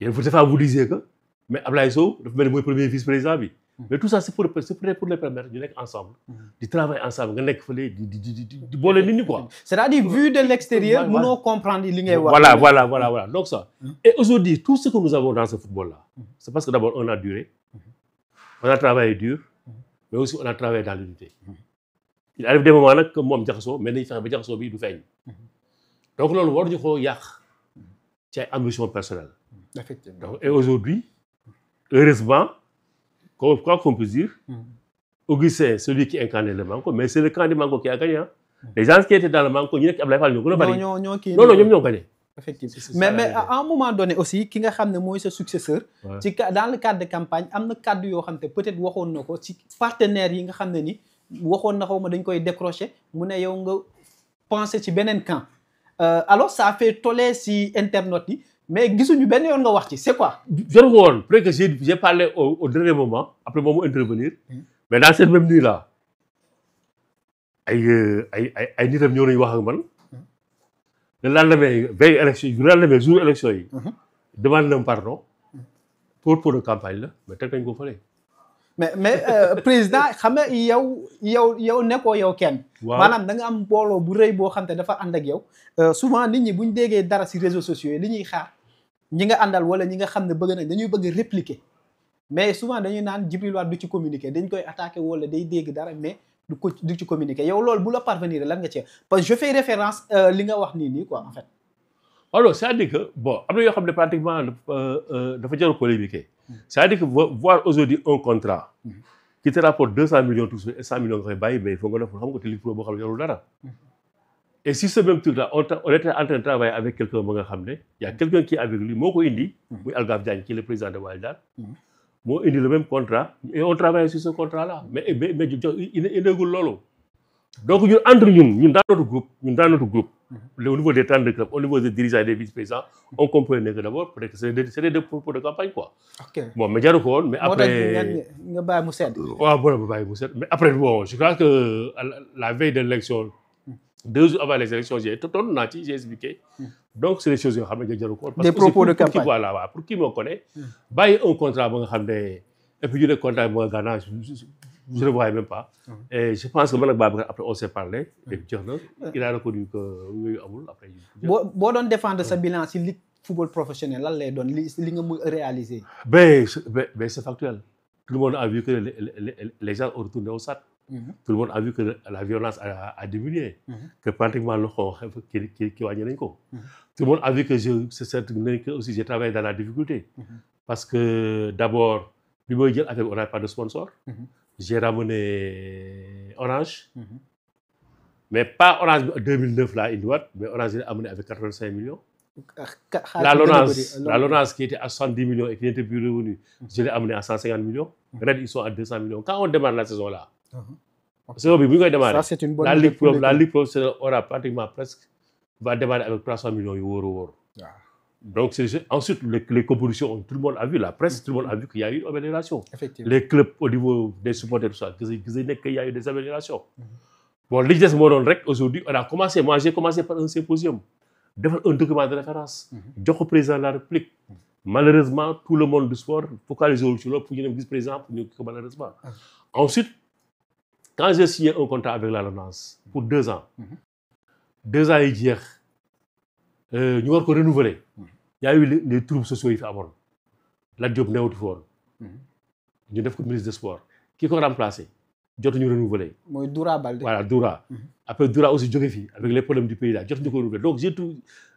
Yéen vous disiez que mais Ablaye Sow dafa mel ni mooy premier vice-président bi. Mais tout ça c'est pour les permettre ñu nekk ensemble. di travailler ensemble nga nekk fële di boole nit ñi quoi. C'est-à-dire vu de l'extérieur mënoo comprendre li ngay wax. Voilà donc ça. Et aujourd'hui tout ce que nous avons dans ce football là. C'est parce que d'abord on a duré. On a travaillé dur. Mais aussi on a travaillé dans l'unité. Il arrive des moments nag que moom jaxasoo mais dañuy fexe ba jaxasoo bi du feeñ. Donc loolu waruñu ko yàq ci ay ambition personnelle. Effectivement. Donc, et aujourd'hui heureusement quoi qu'on puisse dire Augustin celui qui incarnait le Manko mais c'est le camp du Manko qui a gagné. Les gens qui étaient dans le Manko ñu nekk Ablaye Fall ñoo gën a bari. non ñoom ñoo gagné. Effectivement mais à un moment donné aussi ki nga xam ne mooy sa successeur. ci dans le cadre de campagne am na cadre yoo xam te peut-être waxoon na ko ci partenaires yi nga xam ne ni waxoon na xaw ma dañ koy décrocher mu ne yow nga penser ci beneen camp. Alors ça a fait toller si internautes yi mais gisuñu benn yoon nga wax ci c'est quoi. Jaru ko woon peut-être que j'ai parlé au dernier moment après moom mu intervenir mais dans cette même nuit là ay nitam ñoo nañu wax ak man le lendemain jour élection yi demande na pardon pour de campagne la mais teg nañ ko fële. mais président xam nga yow nekkoo yow kenn. maanaam da nga am mbooloo bu rëy boo xam te dafa ànd ak yow. souvent nit ñi bu ñu déggee dara ci réseaux sociaux yi li ñuy xaar ñi nga àndal wala ñi nga xam ne bëgg nañ dañuy bëgg a répliquer mais souvent dañuy naan Djibril Wade du ci communiquer dañ koy attaquer wala day dégg dara mais du ci communiquer yow loolu bu la parvenir lan nga ci parce que je fais référence li nga wax nii quoi en fait. alors c'est-à-dire que bon am na yoo xam ne pratiquement dafa jarul polémiquer. C'est-à-dire que voir aujourd'hui un contrat qui te rapporte 200 millions tout et 100 millions nga koy bàyyi mais il faut nga def xam nga te li pro boo xam ne yorul dara. Et si ce même truc-là, on était en train de travailler avec quelqu'un, il y a quelqu'un qui est avec lui, Moko Indi, Algaf Diagne, qui est le président de Wildad, Moko Indi le même contrat, et on travaille sur ce contrat-là. Mais il est lolo. Donc, entre nous, dans notre groupe, au niveau des 32 clubs, au niveau des dirigeants et des vice-présidents, on comprenait que d'abord, peut-être que c'était des propos de campagne, quoi. Ok. Bon, mais après. Mais après, bon, je crois que la veille de l'élection, 2 jours avant les élections, j'ai expliqué. Donc, c'est des choses que je des propos de campagne. Pour qui me connaît, bailler un contrat, et puis le contrat, je ne le voyais même pas. Et je pense que après, on s'est parlé. Et il a reconnu que oui, après. Si on défendre sa bilan sur le football professionnel, là, ce que vous réalisé. C'est factuel. Tout le monde a vu que les gens ont retourné au stade. Tout le monde a vu que la violence a diminué, que pratiquement le qui a gagné. Tout le monde a vu que j'ai travaillé dans la difficulté. Parce que d'abord, on n'a pas de sponsor. J'ai ramené Orange. Mais pas Orange 2009 là, mais Orange a amené avec 85 millions. La Lonase qui était à 70 millions et qui n'était plus revenu, je l'ai amené à 150 millions. Red, ils sont à 200 millions. Quand on démarre la saison là, ça c'est une bonne la Ligue professionnelle aura pratiquement va démarrer avec 300 millions d'euros. Donc, ensuite, les compositions, tout le monde a vu, la presse, tout le monde a vu qu'il y a eu une amélioration. Effectivement. Les clubs, au niveau des supporters, tout ça, qu'il y a eu des améliorations. Bon, l'IGS Moron Rek, aujourd'hui, on a commencé, moi j'ai commencé par un symposium, un document de référence, au président de la République. Malheureusement, tout le monde du sport focalisé sur le pour nous vice-président, pour nous, malheureusement. Ensuite, quand j'ai signé un contrat avec la LONASE pour 2 ans, 2 ans et demi, nous avons renouvelé. Il y a eu les troubles sociaux qui ont été la Diop Néout Fort. Nous avons fait ministre des Sports. Qui a remplacé? Nous avons renouvelé. Doura Baldé. Voilà, Doura. Après Doura aussi, avec les problèmes du pays là. Nous avons renouvelé. Donc,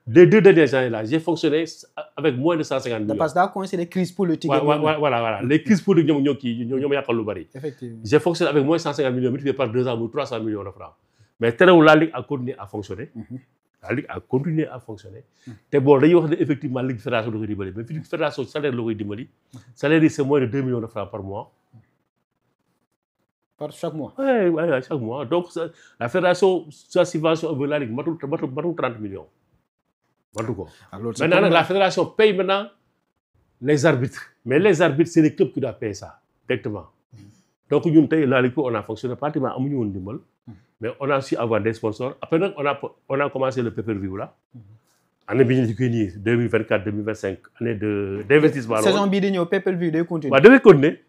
les 2 dernières années là, j'ai fonctionné avec moins de 150 millions. Parce que là, c'est les crises politiques. Voilà. Les crises politiques, nous avons Effectivement. J'ai fonctionné avec moins de 150 millions, multiplié par 2 ans ou 300 millions de francs. Mais la Ligue a continué à fonctionner. La Ligue a continué à fonctionner. Et bon, effectivement, la Ligue Fédération de Ribali. Mais la Fédération, le salaire de Ribali, salaire c'est moins de 2 millions de francs par mois. Par chaque mois? Oui, chaque mois. Donc, la Fédération, sa subvention avec la Ligue, c'est 30 millions. Maintenant, la Fédération paye maintenant les arbitres. Mais les arbitres, c'est les clubs qui doivent payer ça, directement. Donc, nous, la Ligue, on a fonctionné pratiquement à million de dollars. Mais on a su avoir des sponsors. Après, on a commencé le pay-per-view là. Année 2024-2025, année d'investissement. Saison Bidigno, pay-per-view, de continuer. Bah, devait continuer.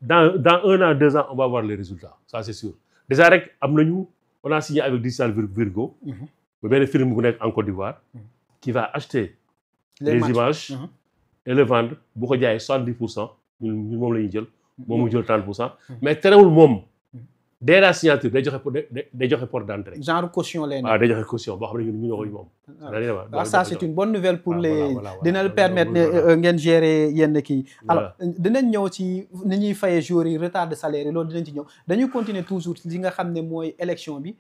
Dans 1 an, 2 ans, on va voir les résultats. Ça, c'est sûr. Déjà, on a signé avec Digital Virgo, un film en Côte d'Ivoire, qui va acheter les images et le vendre. Beaucoup de 70%. Nous avons 30%. Mais très bien, dès la signature, des portes d'entrée. Genre caution. Des caution. Ça, c'est une bonne nouvelle pour les. De permettre de gérer yenn qui. Alors, dinañ ñëw ci ni ñuy fayé jour yi retard de salaire yi loolu dinañ ci ñëw. Dañuy continuer toujours li nga xamné moy élection bi.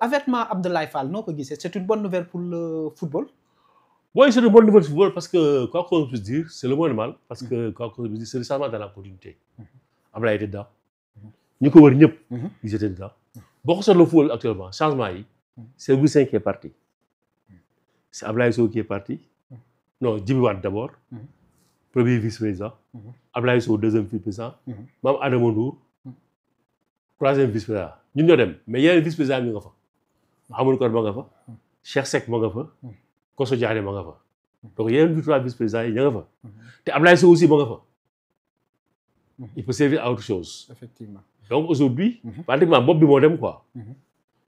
Avènement Abdoulaye Fall, noko gissé, c'est une bonne nouvelle pour le football. Oui, c'est une bonne nouvelle pour le football parce que quoi qu'on puisse dire, c'est le moins mal parce que quoi qu'on puisse dire, c'est le changement dans la continuité. Abdoulaye était dedans. Nous ko wër ñëpp ils étaient dedans. Boko sur le football actuellement, changement yi, c'est Goussin qui est parti. C'est Abdoulaye Sow qui est parti. Non, Djibi Wade d'abord. Premier vice-président. Abdoulaye Sow deuxième vice-président. Mam Adama Ndour. Troisième vice-président. Ñun ñoo dem mais yeneen vice-président ñu nga fa. Amadou Kor ma nga fa. Cheikh Seck ma nga fa. Koso Diané ma nga fa. Donc yeneen 3 vice-présidents yi ña nga fa. Te Abdoulaye Sow aussi ma nga fa. Il peut servir à autre chose. Effectivement. Donc aujourd'hui, pratiquement Bob Bimodem quoi.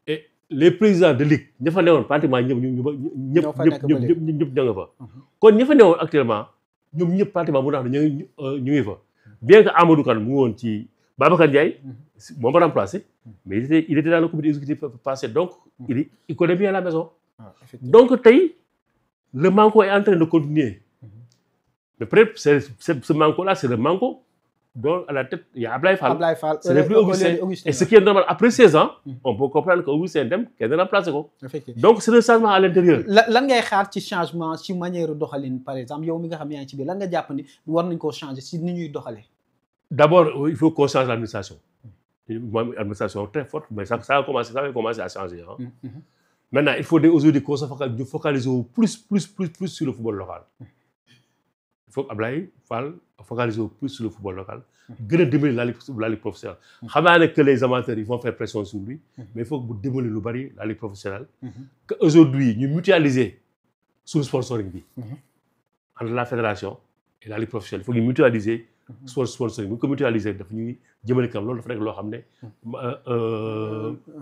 Et les présidents de ligue, ña fa néwon pratiquement ñëpp nga fa. Kon ña fa néwon actuellement, ñom ñëpp pratiquement mu tax ñu ngi fa. Bien que Amadou Kane mu won ci Babacar Ndiaye, mon remplacé, mais il était dans le comité exécutif passé, donc il connaît bien la maison. Donc le manco est en train de continuer. Mais peut-être ce manco-là, c'est le manco dont à la tête, il y a Ablaye Fall. C'est le plus Augustin. Et ce qui est normal, après 16 ans, on peut comprendre qu'Augustin Dem est remplacé. Donc c'est le changement à l'intérieur. Lan ngay xaar ci changement ci manière doxaline par exemple yow mi nga xam yaa ngi ci biir lan nga jàpp ni war nañ koo changer ci ni ñuy doxalee. D'abord, il faut qu'on change l'administration. Une administration très forte, mais ça va commencer à changer. Hein. Maintenant, il faut aujourd'hui qu'on se focalise plus sur le football local. Il faut qu'Ablaye Fall focalise plus sur le football local. Gën démolir la ligue professionnelle. Xam naa que les amateurs ils vont faire pression sur lui, mais il faut que vous démolir lu bari la ligue professionnelle. Qu'aujourd'hui, ñu mutualiser sur sponsoring bi. Entre la fédération et la ligue professionnelle. Il faut que ñu mutualiser sponsoring. Bu ko mutualiser daf ñuy jëmale kanam loolu dafa nekk loo xam ne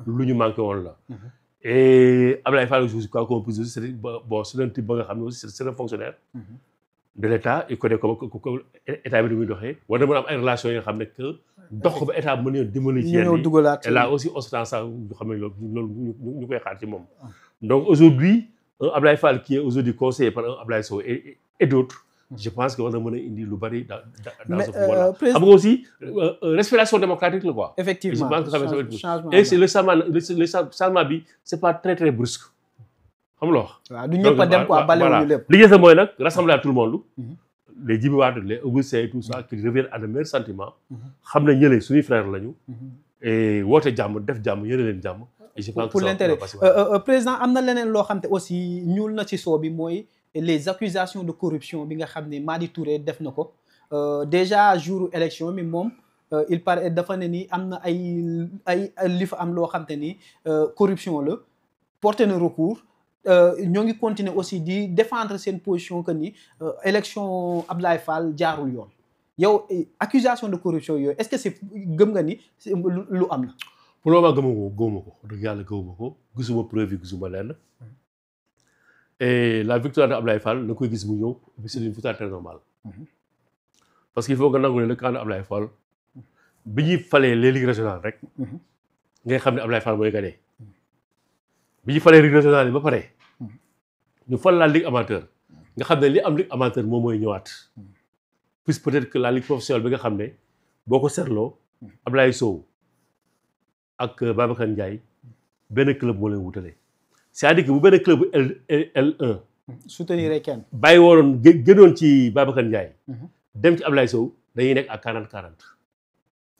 lu ñu manqué woon la. Et Ablaye Fall aussi quoi qu'on puisse dire, bon, c'est un type ba nga xam ne aussi c'est un fonctionnaire de l'État. Il connaît comment état bi muy doxee. War na mën a am ay relations yi nga xam ne que dox ko ba état bi mën a dimbali ci yenn yi. Et là aussi on s'attend ça ñu xam ne loolu ñu koy xaar ci moom. Donc aujourd'hui un Ablaye Fall qui est aujourd'hui conseillé par un Ablaye Sow et d'autres, je pense qu'on a mené indi lu bari dans ce football-là. Après aussi, respiration démocratique là quoi. Effectivement. Et je pense que ça va être changement. Et c'est le changement bi, c'est pas très brusque. Xam nga waaw du ñëpp a dem quoi balewuñu lépp. Li ñu mooy nag rassembler tout le monde. Les Djibi Wade, les Augustin et tout ça, qui reviennent à de meilleurs sentiments. Xam ne ñële suñuy frères lañu. Et woote jàmm def jàmm yéene leen jàmm. Et je pense pour l'intérêt président am na leneen loo xam te aussi ñuul na ci soo bi mooy et les accusations de corruption bi nga xam ne Madi Touré def na ko déjà jour élection mi moom il paraît dafa ne ni am na ay li fa am loo xam te ni corruption la porté na recours ñoo ngi continuer aussi di défendre seen position que ni élection Abdoulaye Fall jaarul yoon yow accusation de corruption yooyu est-ce que c'est gëm nga ni lu am na. pour le moment gëmuma ko dëgg yàlla gëmuma ko gisuma preuve gisuma lenn et la victoire de Abdoulaye Fall na koy gis mu ñëw c'est une victoire très normale. Parce qu'il faut que nangu ne le camp de Abdoulaye Fall bi ñuy falee les ligues régionales rek ngay xam ne Abdoulaye Fall mooy gagné bi ñu falee ligues régionales yi ba pare ñu fal la ligue amateur nga xam ne li am ligue amateur moom mooy ñëwaat plus peut-être que la ligue professionnelle bi nga xam ne boo ko seetloo Abdoulaye Sow ak Babacar Ndiaye benn club moo leen wutale c'est-à-dire que bu benn club L1 soutenir kenn bàyyi woon gënoon ci Babacar Ndiaye dem ci Abdoulaye Sow dañuy nekk à 40-40.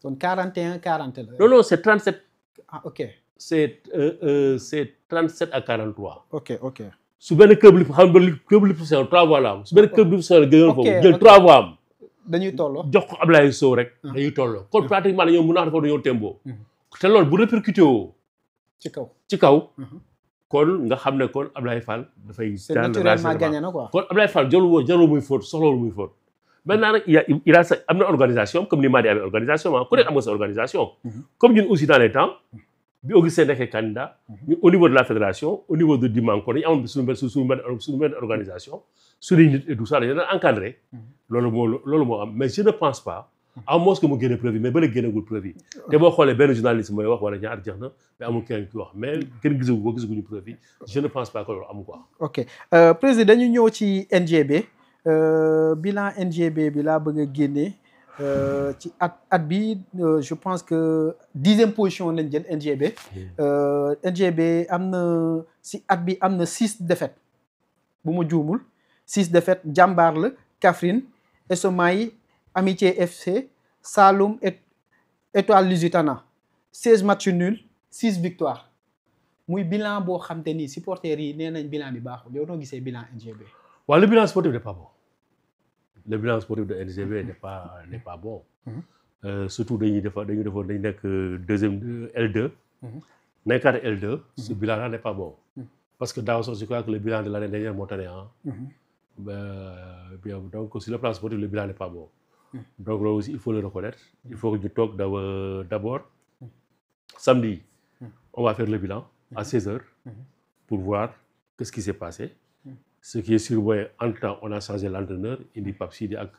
kon 41-40 la. non c'est 37. ah ok. c'est 37 à 43. ok. su benn club li xam nga club li professionnel 3 voix la am su benn club li professionnel gënoon foofu jël 3 voix am. dañuy tolloo jox ko Abdoulaye Sow rek. dañuy tolloo kon pratiquement dañoo mën a dafa dañoo tembo. te loolu bu répercuté woo. ci kaw. kon nga xam ne kon Abdoulaye Fall dafay. c'est naturellement gagné na quoi. kon Abdoulaye Fall jarul muy faute soxlawul muy faute. maintenant nag il a am na organisation comme ni Madi amee organisation ku nekk am nga sa organisation. comme ñun aussi dans les temps bi Augustin nekkee candidat. au niveau de la fédération au niveau de Dimanko dañu amoon suñu benn organisation. suñuy nit et tout ça dañu leen encadré. loolu moo am mais je ne pense pas. à moins que mu génne preuve mais ba léegi génnagul preuve yi. te boo xoolee benn journaliste mooy wax wala ñaar jeex na mais amul kenn ki wax mais kenn gisaguñu preuve yi je ne pense pas que loolu amu quoi. ok président dañu ñëw ci NGB. bilan NGB bi laa bëgg a génne ci at bi je pense que 10e position lañ jël NGB. NGB am na si at bi am na 6 défaites bu ma juumul 6 défaites Jàmbaar la Kaffrine Esomaï Amitié FC Saloum Étoile Lusitana 16 matchs nuls 6 victoires muy bilan boo xam te ni supporters yi nee nañ bilan bi baaxul yow noo gisee bilan NGB. Le bilan sportif n'est pas bon. Le bilan sportif de NGB n'est pas bon. Surtout dañu nekk deuxième L2. nekkaat L2. Ce bilan-là n'est pas bon. Parce que daaw sax je crois que le bilan de l'année dernière moo tane donc sur le plan sportif le bilan n'est pas bon. Donc loolu aussi il faut le reconnaître. Il faut que ñu toog d'abord samedi on va faire le bilan à 16h pour voir qu'est-ce qui s'est passé. Ce qui est sûr mooy entre-temps on a changé l'entraîneur indi Pape Sidi ak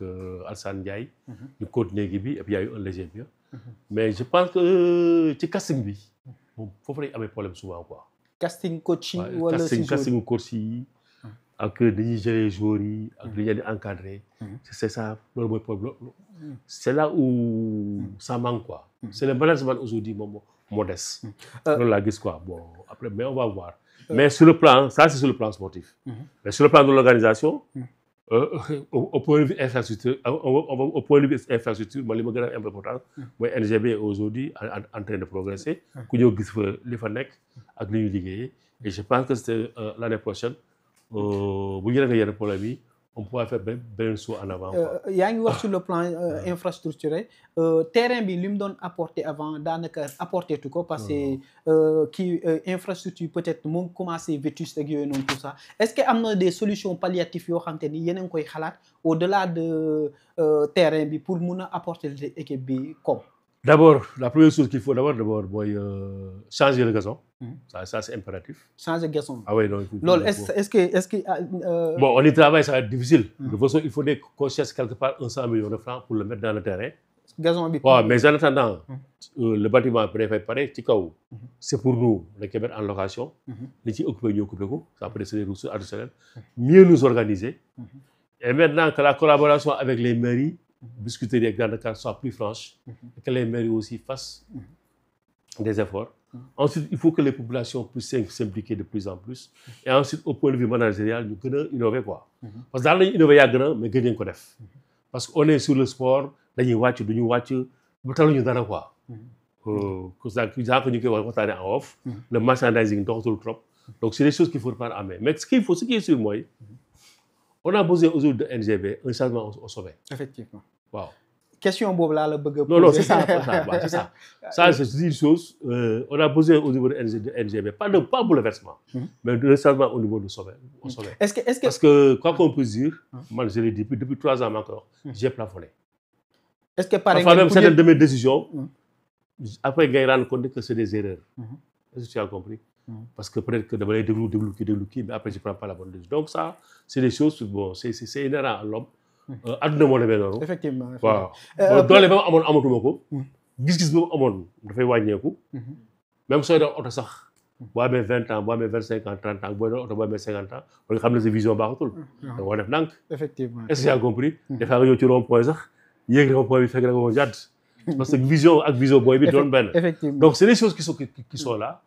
Alassane Ndiaye. ñu continuer gi bi et puis il y a eu un léger bien. mais je pense que ci casting bi moom foofu lañu amee problème souvent quoi. casting coaching wala si casting coach yi ak dañuy gérer joueurs yi ak li ñu di encadrer. c'est ça loolu mooy problème c'est là où ça manque quoi. c'est le management aujourd'hui moom moo des. loolu laa gis quoi bon après mais on va voir. Mais sur le plan, ça c'est sur le plan sportif. Mais sur le plan de l'organisation, au point de vue infrastructure, au point de vue infrastructure, moi, li ma gën a important mooy NGB est aujourd'hui en train de progresser. ku ñëw gis fa li fa nekk ak li ñu liggéeyee. Et je pense que c'est l'année prochaine bu ñu réglé yenn problème yi on pourra faire benn saut en avant. yaa ngi wax sur le plan infrastructurel terrain bi li mu doon apporter avant daanaka apporter tu ko parce que kii infrastructure peut-être moom commencé vétuste ak yooyu noonu tout ça est-ce que am na des solutions palliatives yoo xam te ni yéen a ngi koy xalaat au-delà de terrain bi pour mun a apporter équipe bi comme. D'abord, la première chose qu'il faut d'abord mooy changer le gazon. Ça c'est impératif. Changer le gazon. Ah oui, non. Loolu est-ce que bon, on y travaille, ça va être difficile. De toute façon, il faut qu'on cherche quelque part 100 millions de francs pour le mettre dans le terrain. Gazon bi. Ouais, mais en attendant, le bâtiment préfet pareil ci kaw. C'est pour nous, les Québec en location. Li ci occupé ñu occupé ko, ça peut être des ressources additionnelles. Mieux nous organiser. Et maintenant que la collaboration avec les mairies discuter des grandes cas soit plus franche et que les mairies aussi fassent des efforts. Ensuite, il faut que les populations puissent s'impliquer de plus en plus. Et ensuite, au point de vue managérial, ñu gën a innover quoi. Parce que daal nañu innover yàgg na mais gën nañu ko def. Parce que on est sur le sport dañuy wàcc duñu wàcc ba taluñu dara quoi. que ñu koy waxtaanee en off. Le merchandising doxatul trop. Donc c'est des choses qu'il faut prendre en main. Mais ce qui est sûr mooy on a besoin aujourd'hui de NGB un changement au sommet. Effectivement. Waaw. Question boobu laa la bëgg a poser. Non, c'est ça, c'est ça. Ça, c'est une chose. On a besoin au niveau de NGB, pas bouleversement, mais de changement au niveau du sommet. Au sommet. Est-ce que Parce que, quoi qu'on puisse dire, moi, je l'ai dit, depuis 3 ans encore, j'ai plafonné. Est-ce que par exemple, même certaines de mes décisions, après, il y a rendu compte que c'est des erreurs. Est-ce que tu as compris? Parce que peut-être que d'abord, débloquer, mais après, je ne prends pas la bonne décision. Donc, ça, c'est des choses, bon, c'est inhérent à l'homme. Adduna moo demee noonu. Effectivement. waaw doole ba ma amoon amatuma ko. gis-gis ba ma amoon dafay wàññeeku. même sooy doon oto sax. boo amee 20 ans boo amee 25 ans 30 ans booy doon oto boo amee 50 ans nga xam ne sa vision baaxatul. da nga def ndànk. Effectivement. est-ce que tu as compris. des fois nga ñëw ci rond point sax yéeg rond point bi fekk da nga ko jàdd. parce que vision ak vision booy bi doon benn. Effectivement. donc c'est des choses qui sont là.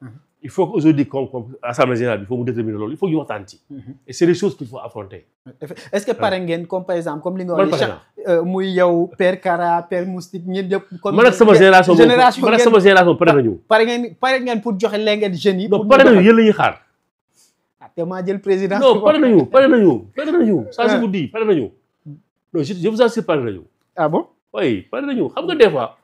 il faut qu'aujourd'hui comme assemblée générale il faut mu déterminer loolu il faut que ñu waxtaan ci. et c'est des choses qu'il faut affronter. est-ce que pare ngeen comme par exemple comme li nga wax muy yow Père Kara Père Moustique ñun ñëpp. comme man ak sama génération man ak sama génération pare nañu. pare ngeen pour joxe lengen jeunes yi. non pare nañu yéen la ñuy xaar. ah te maa jël président. non pare nañu. ça je vous dis pare nañu. non je vous assure pare nañu. ah bon. oui pare nañu xam nga des fois.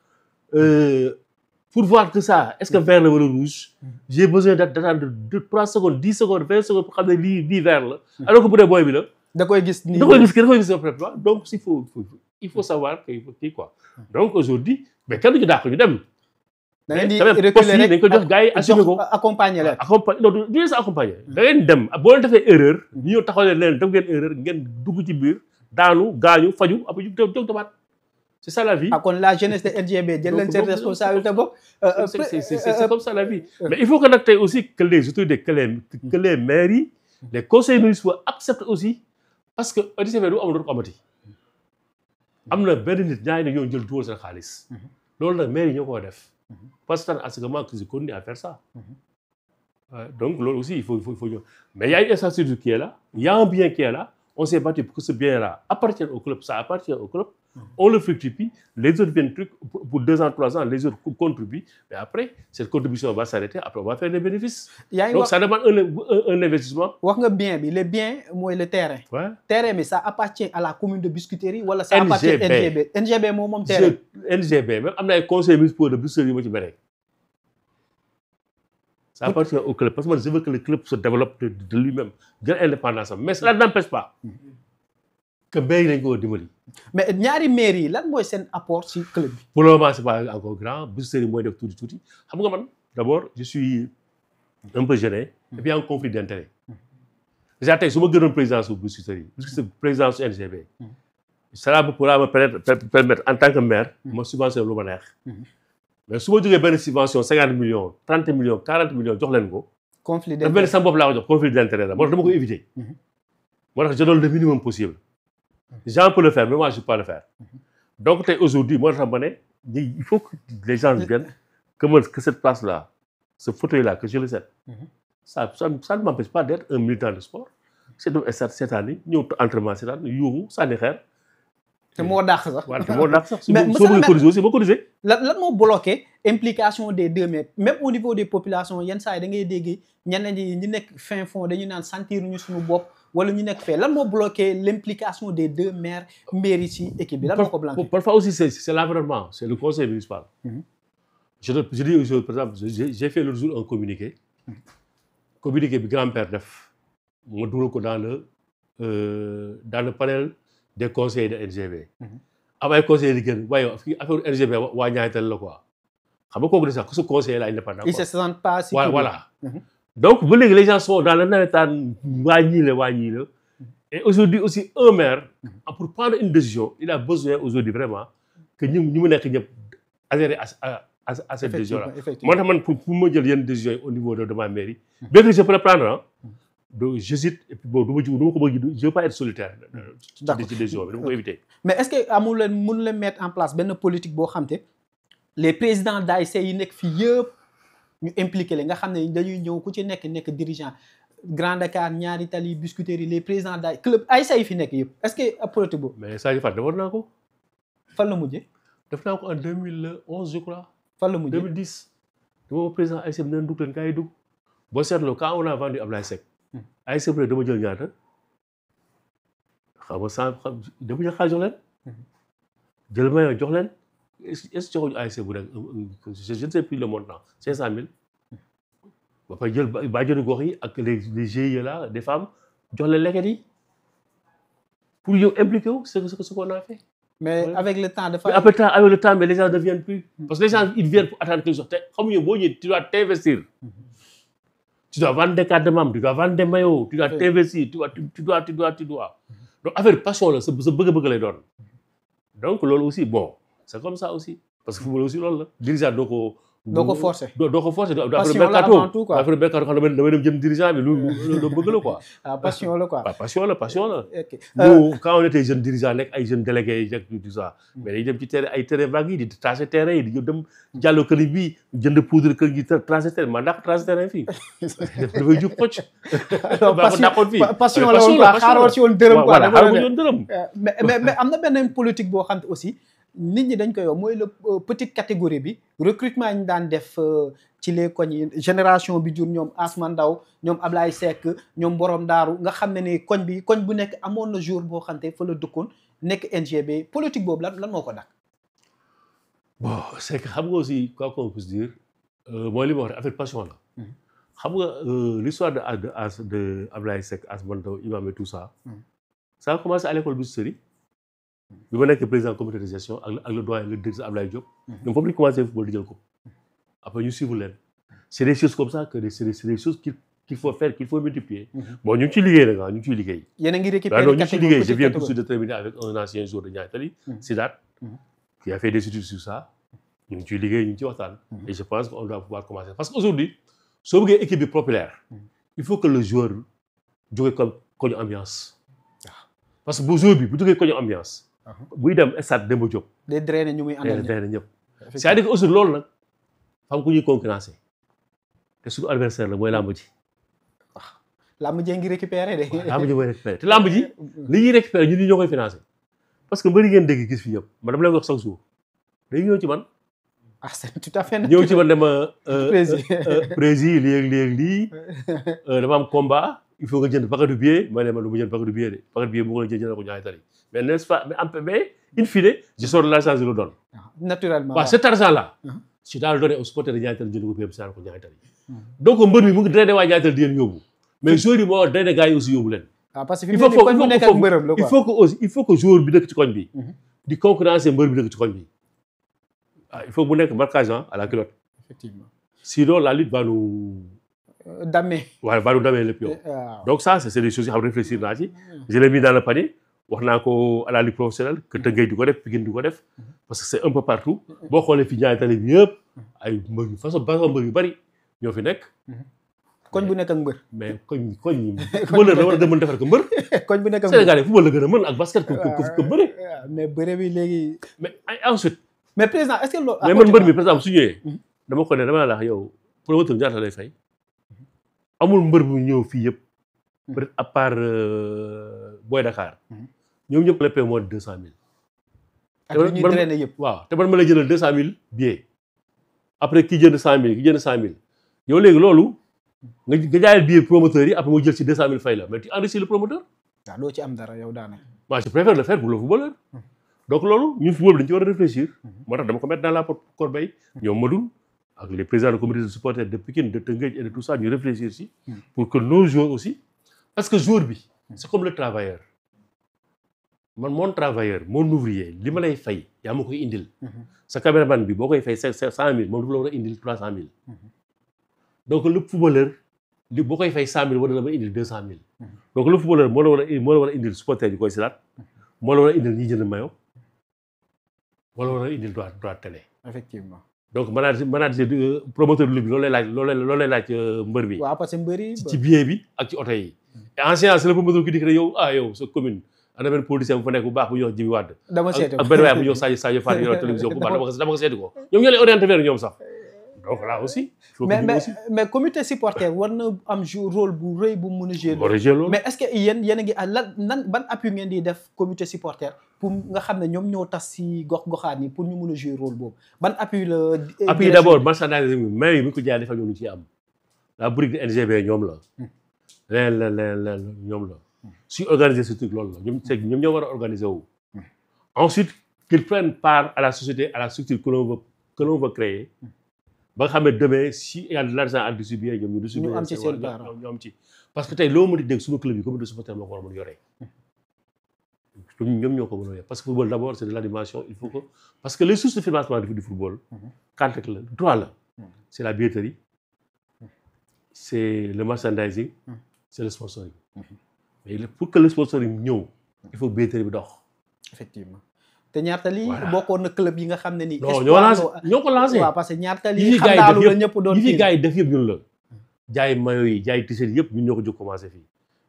pour voir que ça est-ce que vert la wala rouge j'ai besoin d'attendre 3 secondes 10 secondes 20 secondes pour xam ne lii vert la alors que bu dee booy bi la da koy gis nii donc il faut savoir que il faut kii quoi donc aujourd'hui mais kenn du ñu dàq ñu dem da ngeen di reculer rek dañ ko jox gars yi assumer ko accompagner leen non du sa accompagner da ngeen dem boo leen defee erreur ñu ñëw taxaw leen def ngeen erreur ngeen dugg ci biir daanu gaañu faju après ñu jóg demaat. C'est ça la vie. Ah, kon la jeunesse de NGB jël leen seen responsabilité bopp. C'est comme ça la vie. Mais il faut que nag tey aussi que les autorités que les maires yi les conseils municipaux acceptent aussi parce que NGB du amul ko amati. am na benn nit ñaari ne ñoo jël dugal seen xaalis. loolu nag maire yi ñoo ko def. parce que à ce moment que je continue à faire ça. donc loolu aussi il faut mais il y a une infrastructure qui est là, il y a un bien qui est là, on s'est battu pour que ce bien-là appartienne au club, ça appartient au club. On le fructifie, les autres viennent pour 2 ans, 3 ans, les autres contribuent, mais après, cette contribution va s'arrêter, après on va faire des bénéfices. Donc ça demande un investissement. Wax nga bien bi, le bien mooy le terrain. Ouais. Terrain mais ça appartient à la commune de Biscuiterie wala ça appartient à NGB. NGB moom terrain. NGB, même am na ay conseils municipaux de Biscuiterie yu ma ci bare. Ça appartient au club, parce que moi je veux que le club se développe de lui-même, de l'indépendance. Mais cela n'empêche pas que maire yi dañ ko dimbali. Mais ñaari maire yi lan mooy seen apport ci club bi. Pour le moment c'est pas encore grand, Biscuiterie mooy def tuuti. Xam nga man d'abord je suis un peu gêné et puis un conflit d'intérêt. Déjà tey su ma gënoon présidence su Biscuiterie, puisque c'est présidence su NGB. Cela pourra me permettre en tant que maire ma subventionner lu ma neex. Mais su ma jógee benn subvention 50 millions 30 millions 40 millions jox leen ko. conflit d'intérêt dafa mel ni sama bopp laa ko jox conflit d'intérêt la moo tax dama ko éviter. moo tax je donne le minimum possible. Jean peut le faire mais moi je ne peux pas le faire. donc tey aujourd'hui moo tax ma ne il faut que les gens viennent que cette place là ce fauteuil là que je le cède. ça ne m'empêche pas d'être un militant de sport. c'est donc cette année ñëw entraînement cette année yuuxu sànni xeer. te moo dàq sax. waaw te moo dàq sax su ma bëggee corriger aussi ma corriger. lan moo bloqué implication des deux maires même au niveau des populations yenn saa yi da ngay dégg ñenn ñi ñu nekk fin fond dañu naan sentir ñu suñu bopp wala ñu nekk fee lan moo bloqué l'implication des deux maires mairie ci équipe bi lan moo ko bloqué. Parfois aussi c'est l'environnement, c'est le conseil municipal. Je dis aujourd'hui par exemple j'ai fait l'autre jour un communiqué. Communiqué bi grand-père def ma dugal ko dans le panel des conseillers de NGB. am ay conseillers di gën waaye affaire NGB waa ñaaytal la quoi xam nga kooku de sax ku su conseiller la indépendant. ils se sentent pas si. voilà donc ba léegi les gens sont dans le nawetaan waa ñii la. et aujourd'hui aussi un maire. pour prendre une décision il a besoin aujourd'hui vraiment que ñu mu nekk ñëpp adhérer à cette décision là. moo tax man pour ma jël yenn décisions yi au niveau de ma mairie. bien que je peux le prendre donc j'hésite et puis bon je ne veux pas être solitaire. ci décision bi dama ko éviter. mais est-ce que amul leen mën leen mettre en place benn politique boo xam te les présidents d'ASC yi nekk fii yëpp ñu impliqué leen nga xam ne dañuy ñëw ku ci nekk dirigeant Grand Dakar ñaari tali Biscuiterie les présidents d'ASC club ASC yi fi nekk yëpp est-ce que politique boobu. mais Sadio Fatou defoon naa ko. fan la mujjee. def naa ko en 2011 je crois. fan la mujjee 2010. dama ko président ASC bi neen dugg leen gars yi dugg. boo seetloo quand on a vendu Ablaye Seck. ASC bu ne dama jël ñaata xam nga sans dafa jël xaalis jox leen. jël maillot jox leen est-ce que joxuñu ASC bu nekk je ne sais plus le montant 500 000. ba pare jël bàjjenu gox yi ak les GIE là des femmes jox leen leket yi pour yow impliqué wu ce qu'on a fait. mais Ouais. avec le temps dafa. Mais avec le temps mais les gens ne viennent plus. parce que les gens ils viennent pour attendre quelque chose te xamuñu boo ñëwee tu dois t'investir. tu dois vendre des cartes de membres tu dois vendre des maillots tu dois t'investir tu dois. donc affaire passion la sa bëgg-bëgg lay doon. donc loolu aussi bon c'est comme ça aussi parce que football aussi loolu la dirigeant doo ko forcer. passion après la avant tout quoi. après mercato xam damay dem jëm dirigeant bi lu bëgg la quoi. passion la quoi. passion la. ok nous quand on était jeune dirigeant nekk ay jeunes délégués yi nekk tout ça. mais dañuy dem ci terrain ay terrain vagues yi di tracer terrain yi di dem jàlloo kër bi jënd poudre kër gi tracer terrain man ndax tracer terrain fii dafay jub xocc. passion la woon quoi xaaroo ci woon dërëm quoi. voilà xaaroo ci woon dërëm. mais am na beneen politique boo xam te aussi nit ñi dañ koy wax mooy le petite catégorie bi recrutement yi ñu daan def ci les koñ yi génération bi jur ñoom Asma Ndaw ñoom Ablaye Seck ñoom Borom Daaru nga xam ne ni koñ bu nekk amoon na jour boo xam te fa la dëkkoon nekk NGB politique boobu lan moo ko dak. bon c'est que xam nga aussi quoi qu'on puisse dire mooy li ma wax affaire passion la. xam nga l'histoire de Ablaye Seck Asma Ndaw Imam et tout ça. ça a commencé à l'école Biscuiterie. bi ma nekk président comité de gestion ak le doyen le directeur Ablaye Diop. ñoom foofu la ñu commencé football di jël ko. après ñu suivre leen. c'est des choses comme ça que c'est des choses qu'il faut faire qu'il faut multiplier. bon ñu ngi ciy liggéey nag ñu ngi ciy liggéey. yéen a ngi récupérer ñu ngi ciy liggéey je viens tout de suite de terminer avec un ancien joueur de Niayes Tally. Sidat. qui a fait des études sur ça. ñu ngi ciy liggéey ñu ngi ciy waxtaan. et je pense qu'on doit pouvoir commencer parce que aujourd'hui soo bëggee équipe bi populaire. il faut que le joueur jóge comme koñu ambiance. parce que bu joueur bi bu jógee koñu ambiance. buy dem stade Demba Diop. day drainer ñu muy àndal ñëpp. c'est-à-dire que aussi loolu nag fam ku ñuy concurrencer te suñu adversaire la mooy làmb ji. waaw làmb ji ngi récupérer de. làmb ji mooy récupérer te làmb ji li ñuy récupérer ñun ñoo koy financer parce que mbëri ngeen dégg gis fi yëpp man dama leen wax chaque jour day ñëw ci man. c'est tout à fait ñëw ci man ne ma. prési lii dama am combat il faut nga jënd paquet de billets ma ne ma du ma jënd paquet de billets de paquet de billets bu ko jënd ko Niayes Tally mais n'est-ce pas mais in fine je sors de l'argent je le donne. naturellement waaw cet argent là. je dois le donner aux supporters de Niayes Tally jënd ko PM saan ko Niayes Tally. donc mbër mi mu ngi drainer waa Niayes Tally di leen yóbbu mais joueur yi moo drainer gars yi aussi yóbbu leen. parce que il faut que joueur bi dëkk ci koñ bi. di concurrencer mbër bi dëkk ci koñ bi. il faut que mu nekk marquage à la culotte. effectivement sinon la lutte va nous. damee. waaw va nous damer lépp yow. donc ça c'est des choses yoo xam réfléchir naa ci. je l'ai mis dans le panier. wax naa ko à la ligue professionnelle que Tëngéej du ko def Pikine du ko def parce que c'est un peu partout boo xoolee fi Niayes Tally bi yëpp ay mbër yu façon mbër yu bari ñoo fi nekk. koñ bu nekk ak mbër. mais koñ footballeur la war a gën a mën defar ko mbër. koñ bu nekk ak mbër Sénégalais football la gën a mën ak basket ko bëre. mais bëre bi léegi. mais ensuite. mais président est-ce que loolu. mais man mbër mi par exemple su ñëwee. dama ko ne dama la wax yow promoteur ñaata lay fay. amul mbër bu ñëw fii yëpp. peut-être à part Boy Dakar. ñoom ñëpp léppee moins de 200 000. ak li ñuy drainer yëpp. waaw te man ma lay jëndal 200 000 billets. après ki jënd 100 000 ki jënd 100 000. yow léegi loolu. nga jaayal billet promoteur yi après mu jël ci 200 000 fay la mais tu enrichis le promoteur. waaw doo ci am dara yow daanaka. moi je préfère le faire pour le footballeur. donc loolu ñun football dañu ci war a réfléchir. moo tax dama ko mettre dans la corbeille. ñoom Madoum ak les présidents de comité de supporters de Pikine de Tëngéej et de tout ça ñu réfléchir ci. pour que nos joueurs aussi. parce que joueur bi. c'est comme le travailleur. man mon travailleur mon ouvrier li ma lay fay yaa ma koy indil. sa caméraman bi boo koy fay 100 000 moom dafa la war a indil 300 000. donc le footballeur li boo koy fay 100 000 war na la indil 200 000. donc le footballeur moo la war a indil supporter yi koy silaat moo la war a indil ñi jënd maillot moo la war a indil droit télé. effectivement. donc manager promoteur de loolu lay laaj mbër bi. waaw parce que mbër yi ci billet bi ak ci oto yi. et en séance c'est le promoteur qui dit que yow sa commune. am na benn politicien bu fa nekk bu baax bu ñuy wax Djibi Wade. dama seeti ko ak benn waay bu ñuy wax Sadio Fall yor télévision bu baax dama ko seeti ko. ñoom ñoo lay orienté vers ñoom sax. donc là aussi. mais comité supporter war na am rôle bu rëy bu mun a jouer. loolu mais est-ce que yéen a ngi ban appui ngeen di def comité supporter pour nga xam ne ñoom ñoo tas si gox-goxaan yi pour ñu mun a jouer rôle boobu ban appui la. appui d'abord marchandise bi mais yi bu ñu ko jaayee dafa ñoom ñu ciy am la brique de NGB ñoom la. leneen ñoom la. suy organiser ce truc loolu la ñoom ñoo war a organiser wu. Ensuite qu'ils prennent part à la société, à la structure que l'on veut créer. ba nga xam ne demain si il y a de l'argent à distribuer ñoom ñu distribuer. ñu am ci seen part ñu am ci. parce que tey loo mën a dégg suñu club yi comité de supporters moo ko war a mën yoree. ñoom ñoo ko mën a yoree parce que football d'abord c'est de l'animation il faut que parce que les sources de financement du football. quatre rek la trois la. c'est la billetterie. c'est le merchandising. c'est le sponsoring. mais pour que le sponsoring ñëw il faut billetterie bi dox. effectivement te ñaartali bokkoon na club yi nga xam ne nii. non ñoo ko lancé waaw parce que ñaartali xam naa lu la ñëpp doon yi fi gars yi def yëpp ñun la. jaay maillot yi jaay t-shirt yëpp ñun ñoo ko jóg commencé fii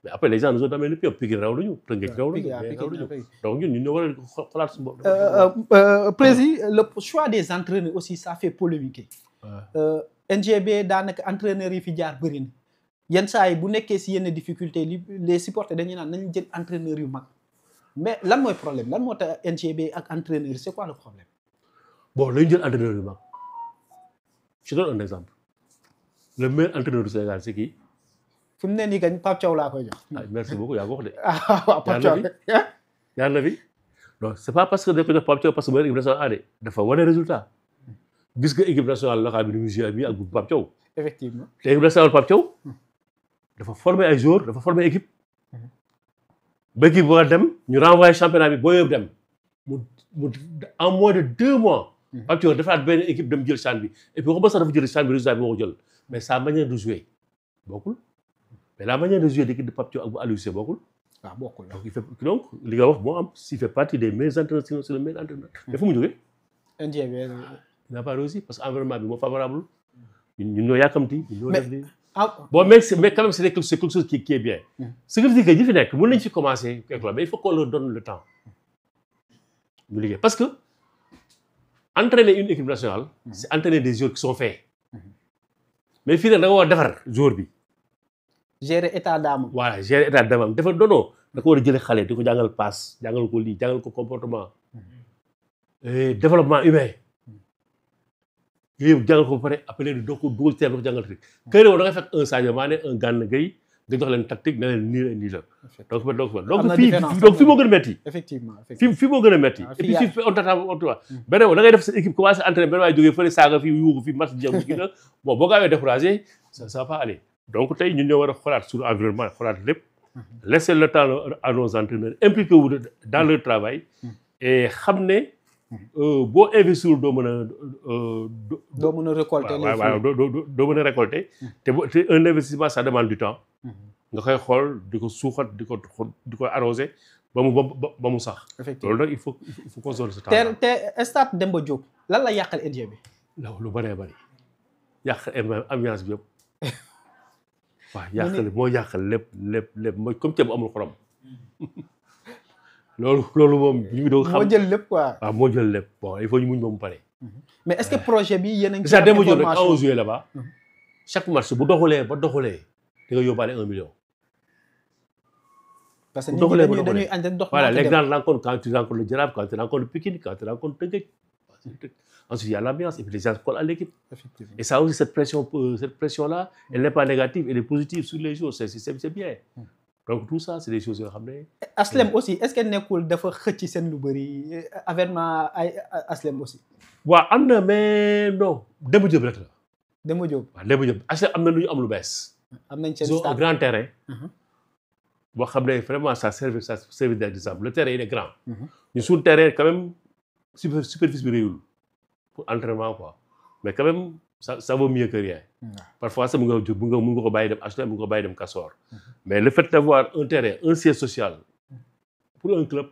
mais après les gens nous ont donné le pied Pikine raw nañu Tëngéej raw nañu donc ñun ñoo war a xalaat suñu bopp. président le choix des entraîneurs aussi ça fait polémique. NGB daanaka entraîneurs yi fi jaar bëri na yenn saa yi bu nekkee si yenn difficulté les supporters dañuy naan nañu jël entraîneurs yu mag. mais lan mooy problème lan moo tax NGB ak entraîneur c'est quoi le problème. bon lañu jël entraîneur yu mag je donne un exemple le meilleur entraîneur du Sénégal c'est qui. fi mu ne nii kañ Pape Thiaw laa koy jox. merci beaucoup yaa ko wax de. waaw Pape Thiaw yaa na fi non c'est pas parce que dañ ko jox Pape Thiaw parce que mooy équipe nationale A de dafa wane résultat gis nga équipe nationale locale bi ni mu joué bi ak bu Pape Thiaw. effectivement te équipe nationale Pape Thiaw dafa former ay joueurs dafa former équipe. ba équipe boo dem ñu renvoyé championnat bi boo yëpp dem mu en moins de 2 mois. Pape Thiaw dafa benn équipe dem jël CHAN bi et puis waxuma sax dafa jël CHAN bi résultat bi moo ko jël mais sa manière de jouer bokkul mais la manière de jouer d'équipe de Pape Thiaw ak bu Aliou Cissé bokkul. waaw bokkul donc li nga wax moo am s'il fait partie des meilleurs entraîneurs sinon c'est le meilleur entraîneur. mais fu mu jógee. NGB il n'a pas réussi parce que environnement bi moo favorable ñun ñoo yàkkamti. ñoo def li bon mais quand même c'est quelque chose qui est bien. ce qui veut dire que ñi fi nekk mën nañu fi commencer école mais il faut qu'on leur donne le temps ñu liggéey parce que entraîner une équipe nationale. c'est entraîner des joueurs qui sont faits. mais fii nag da nga war a defar joueur bi. gérer état d'âme. voilà gérer état d'âme dafa doonoo da ko war a jëlee xale di ko jàngal passe jàngal ko lii jàngal ko comportement. développement humain. yooyu jàngal ko ba pare après doo ko dugal teel ko jàngal rek. kër da nga fekk un Sadio Mané un Gana Gueye nga jox leen tactique ne leen nii la. donc fii moo gën a metti. effectivement fii moo gën a metti. et puis fii on t'attend beneen da ngay def sa équipe commencé entraîner benn waaye jógee fële saaga fii yuuxu fii match jeexu kii la bon boo gaawee découragé ça va pas aller. donc tey ñun ñoo war a xoolaat sur environnement xoolaat lépp. laisser le temps à nos entraîneurs impliqués wu dans leur travail. et xam ne. boo investir doo mën a. doo mën a récolter les waaw doo mën a récolter. te un investissement ça demande du temps. nga koy xool di ko suuxat di ko arroser ba mu sax. effectivement loolu nag il faut qu'on se donne ce temps. te stade Demba Diop lan la yàqal NGB. lu bëree bëri yàq ambiance bi yëpp. waaw moo yàqal lépp mooy comme ceeb bu amul xorom. loolu moom ñu ngi doon xam moo jël lépp quoi. waaw moo jël lépp bon il faut ñu muñ ba mu pare. mais est-ce que projet bi yéen a ngi. déjà Demba Diop rek quand on jouait là-bas. chaque match bu doxalee da nga yóbbaale 1 million. parce que nit ñi dañuy ànd ak dox. voilà les grandes rencontres quand tu rencontres le Jaraaf quand tu rencontres Pikine quand tu rencontres Tëngéej. ensuite il y a l'ambiance et puis les gens collent à l'équipe. Effectivement. Et ça aussi cette pression là elle n'est pas négative elle est positive sur les joueurs c'est bien. donc tout ça c'est des choses yoo xam ne. Aslem aussi est-ce que nekkul dafa xëcc seen lu bëri avènement ay Aslem aussi. waaw am na mais non Demba Diop rek la. Demba Diop waaw Demba Diop Aslem am na lu ñu am lu bees. am nañ seen stade un grand terrain. boo xam ne vraiment ça servi d'exemple le terrain il est grand. ñu suñu terrain quand même superficie bi réyul pour entraînement quoi mais quand même ça vaut mieux que rien. Parfois ça mun nga ko bàyyi dem HLM mun nga ko bàyyi dem Castor. mais le fait d'avoir un terrain un siège social pour un club.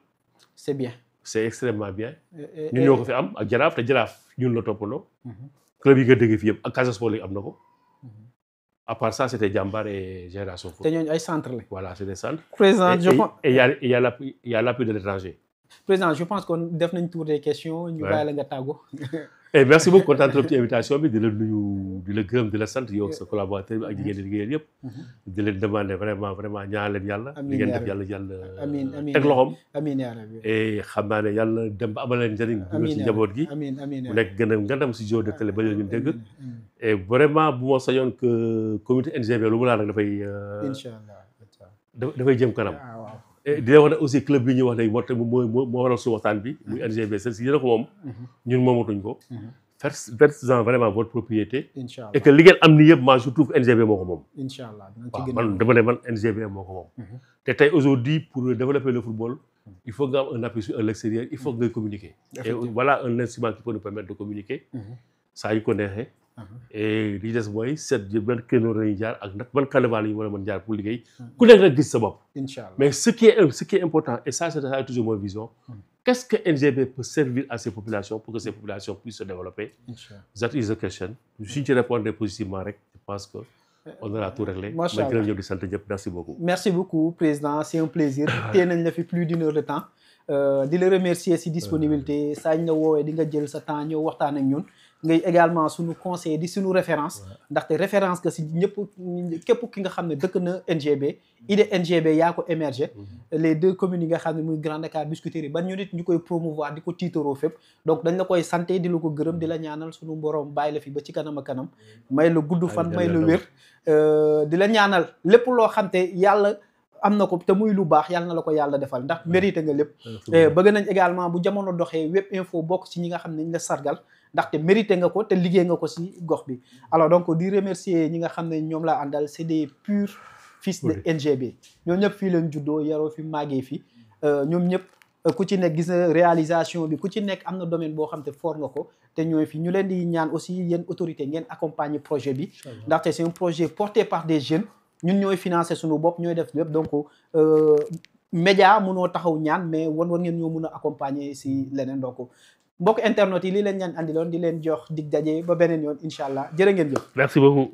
c'est bien. c'est extrêmement bien. ñun ñoo ko fi am ak Jaraaf te Jaraaf ñun la toppandoo. club yi nga dégg fii yëpp ak Casa Sport léegi am na ko. à part ça c'était Jambar et Génération Foot. te ñooñu ay centres la. voilà c'est des centres. président je pense et il y a l'appui de l'étranger. président je pense qu'on def nañ tour des questions. ñu bàyyi la nga tàggoo. et merci beaucoup kontaan trop ci invitation bi di la nuyu di la gërëm di la sant yow sa collaborateur bi ak jigéen di liggéeyal yëpp. di leen demander vraiment ñaan leen yàlla. li ngeen def yàlla amiin teg loxoom. amiin yaa rabbi. et xam naa ne yàlla dem ba amal leen njëriñ. amiin ci njaboot gi. mu nekk gën a ngandam si jour de télé ba ñu dégg. et vraiment bu ma sañoon que comité NGB lu mu laal rek dafay. incha allah dafay jëm kanam. waaw. et di la wax ne aussi club bi ñuy wax léegi moo tax moo waral su waxtaan bi muy NGB si yéen a ko moom. ñun moomatuñ ko. faites-en vraiment votre propriété. incha allah et que li ngeen am ni yëpp moi je trouve que NGB moo ko moom. incha allah dinañ ci waaw gën man dama ne man NGB moo ko moom. te tey aujourd'hui pour développer le football. il faut nga am un appui sur l'extérieur il faut que ngay communiquer. et voilà un instrument qui peut nous permettre de communiquer. saa yu ko neexee. et li des mooy seet ban créneau la ñuy jaar ak nag ban carnaval la ñu war a mën jaar pour liggéey. ku nekk nag gis sa bopp. incha allah mais ce qui est important et ça c'est toujours mon vision. Qu'est-ce que NGB peut servir à ces populations pour que ces populations puissent se développer? That is the question. suñ ci répondre positivement rek je pense que on aura tout réglé. macha allah ma gërëm ñëw di sant ñëpp merci beaucoup. merci beaucoup président c'est un plaisir. téye nañ la fi plus d'une heure de temps. di la remercier si disponibilité saa ñu la woowee di nga jël sa temps ñëw waxtaan ak ñun. ngay également suñu conseiller di suñu référence ndaxte référence que si ñëpp képp ki nga xam ne dëkk na NGB idée NGB yaa ko émergé les deux communes yi nga xam ne muy Grand Dakar Biscuiterie ba ñu nit ñu koy promouvoir di ko tiitaroo fépp donc dañ la koy santé di la ko gërëm di la ñaanal suñu borom bàyyi la fi ba ci kanam a kanam may la gudd fan may la wér di la ñaanal lépp loo xam te yàlla am na ko te muy lu baax yàlla na la ko yàlla defal ndax mérité nga lépp bëgg nañ également bu jamono doxee Web Info bokk ci ñi nga xam ne ñu la sargal ndaxte mérité nga ko te liggéey nga ko ci gox bi alors donc di remercier ñi nga xam ne ñoom laa àndal c'est des purs fils de NGB ñoom ñëpp fii leen juddoo yaroo fi màggee fi ñoom ñëpp ku ci nekk gis na réalisation bi ku ci nekk am na domaine boo xam te fort nga ko te ñooy fi ñu leen di ñaan aussi yéen autorité ngeen accompagner projet bi ndaxte c'est un projet porté par des jeunes ñun ñooy financer suñu bopp ñooy def lépp donc média mënoo taxaw ñaan mais war ngeen ñoo mën a accompagner ci leneen donc mbokk internet yi lii leen ñaan andiloon di leen jox dig daje ba beneen yoon incha allah jërë ngeen jëf. merci beaucoup.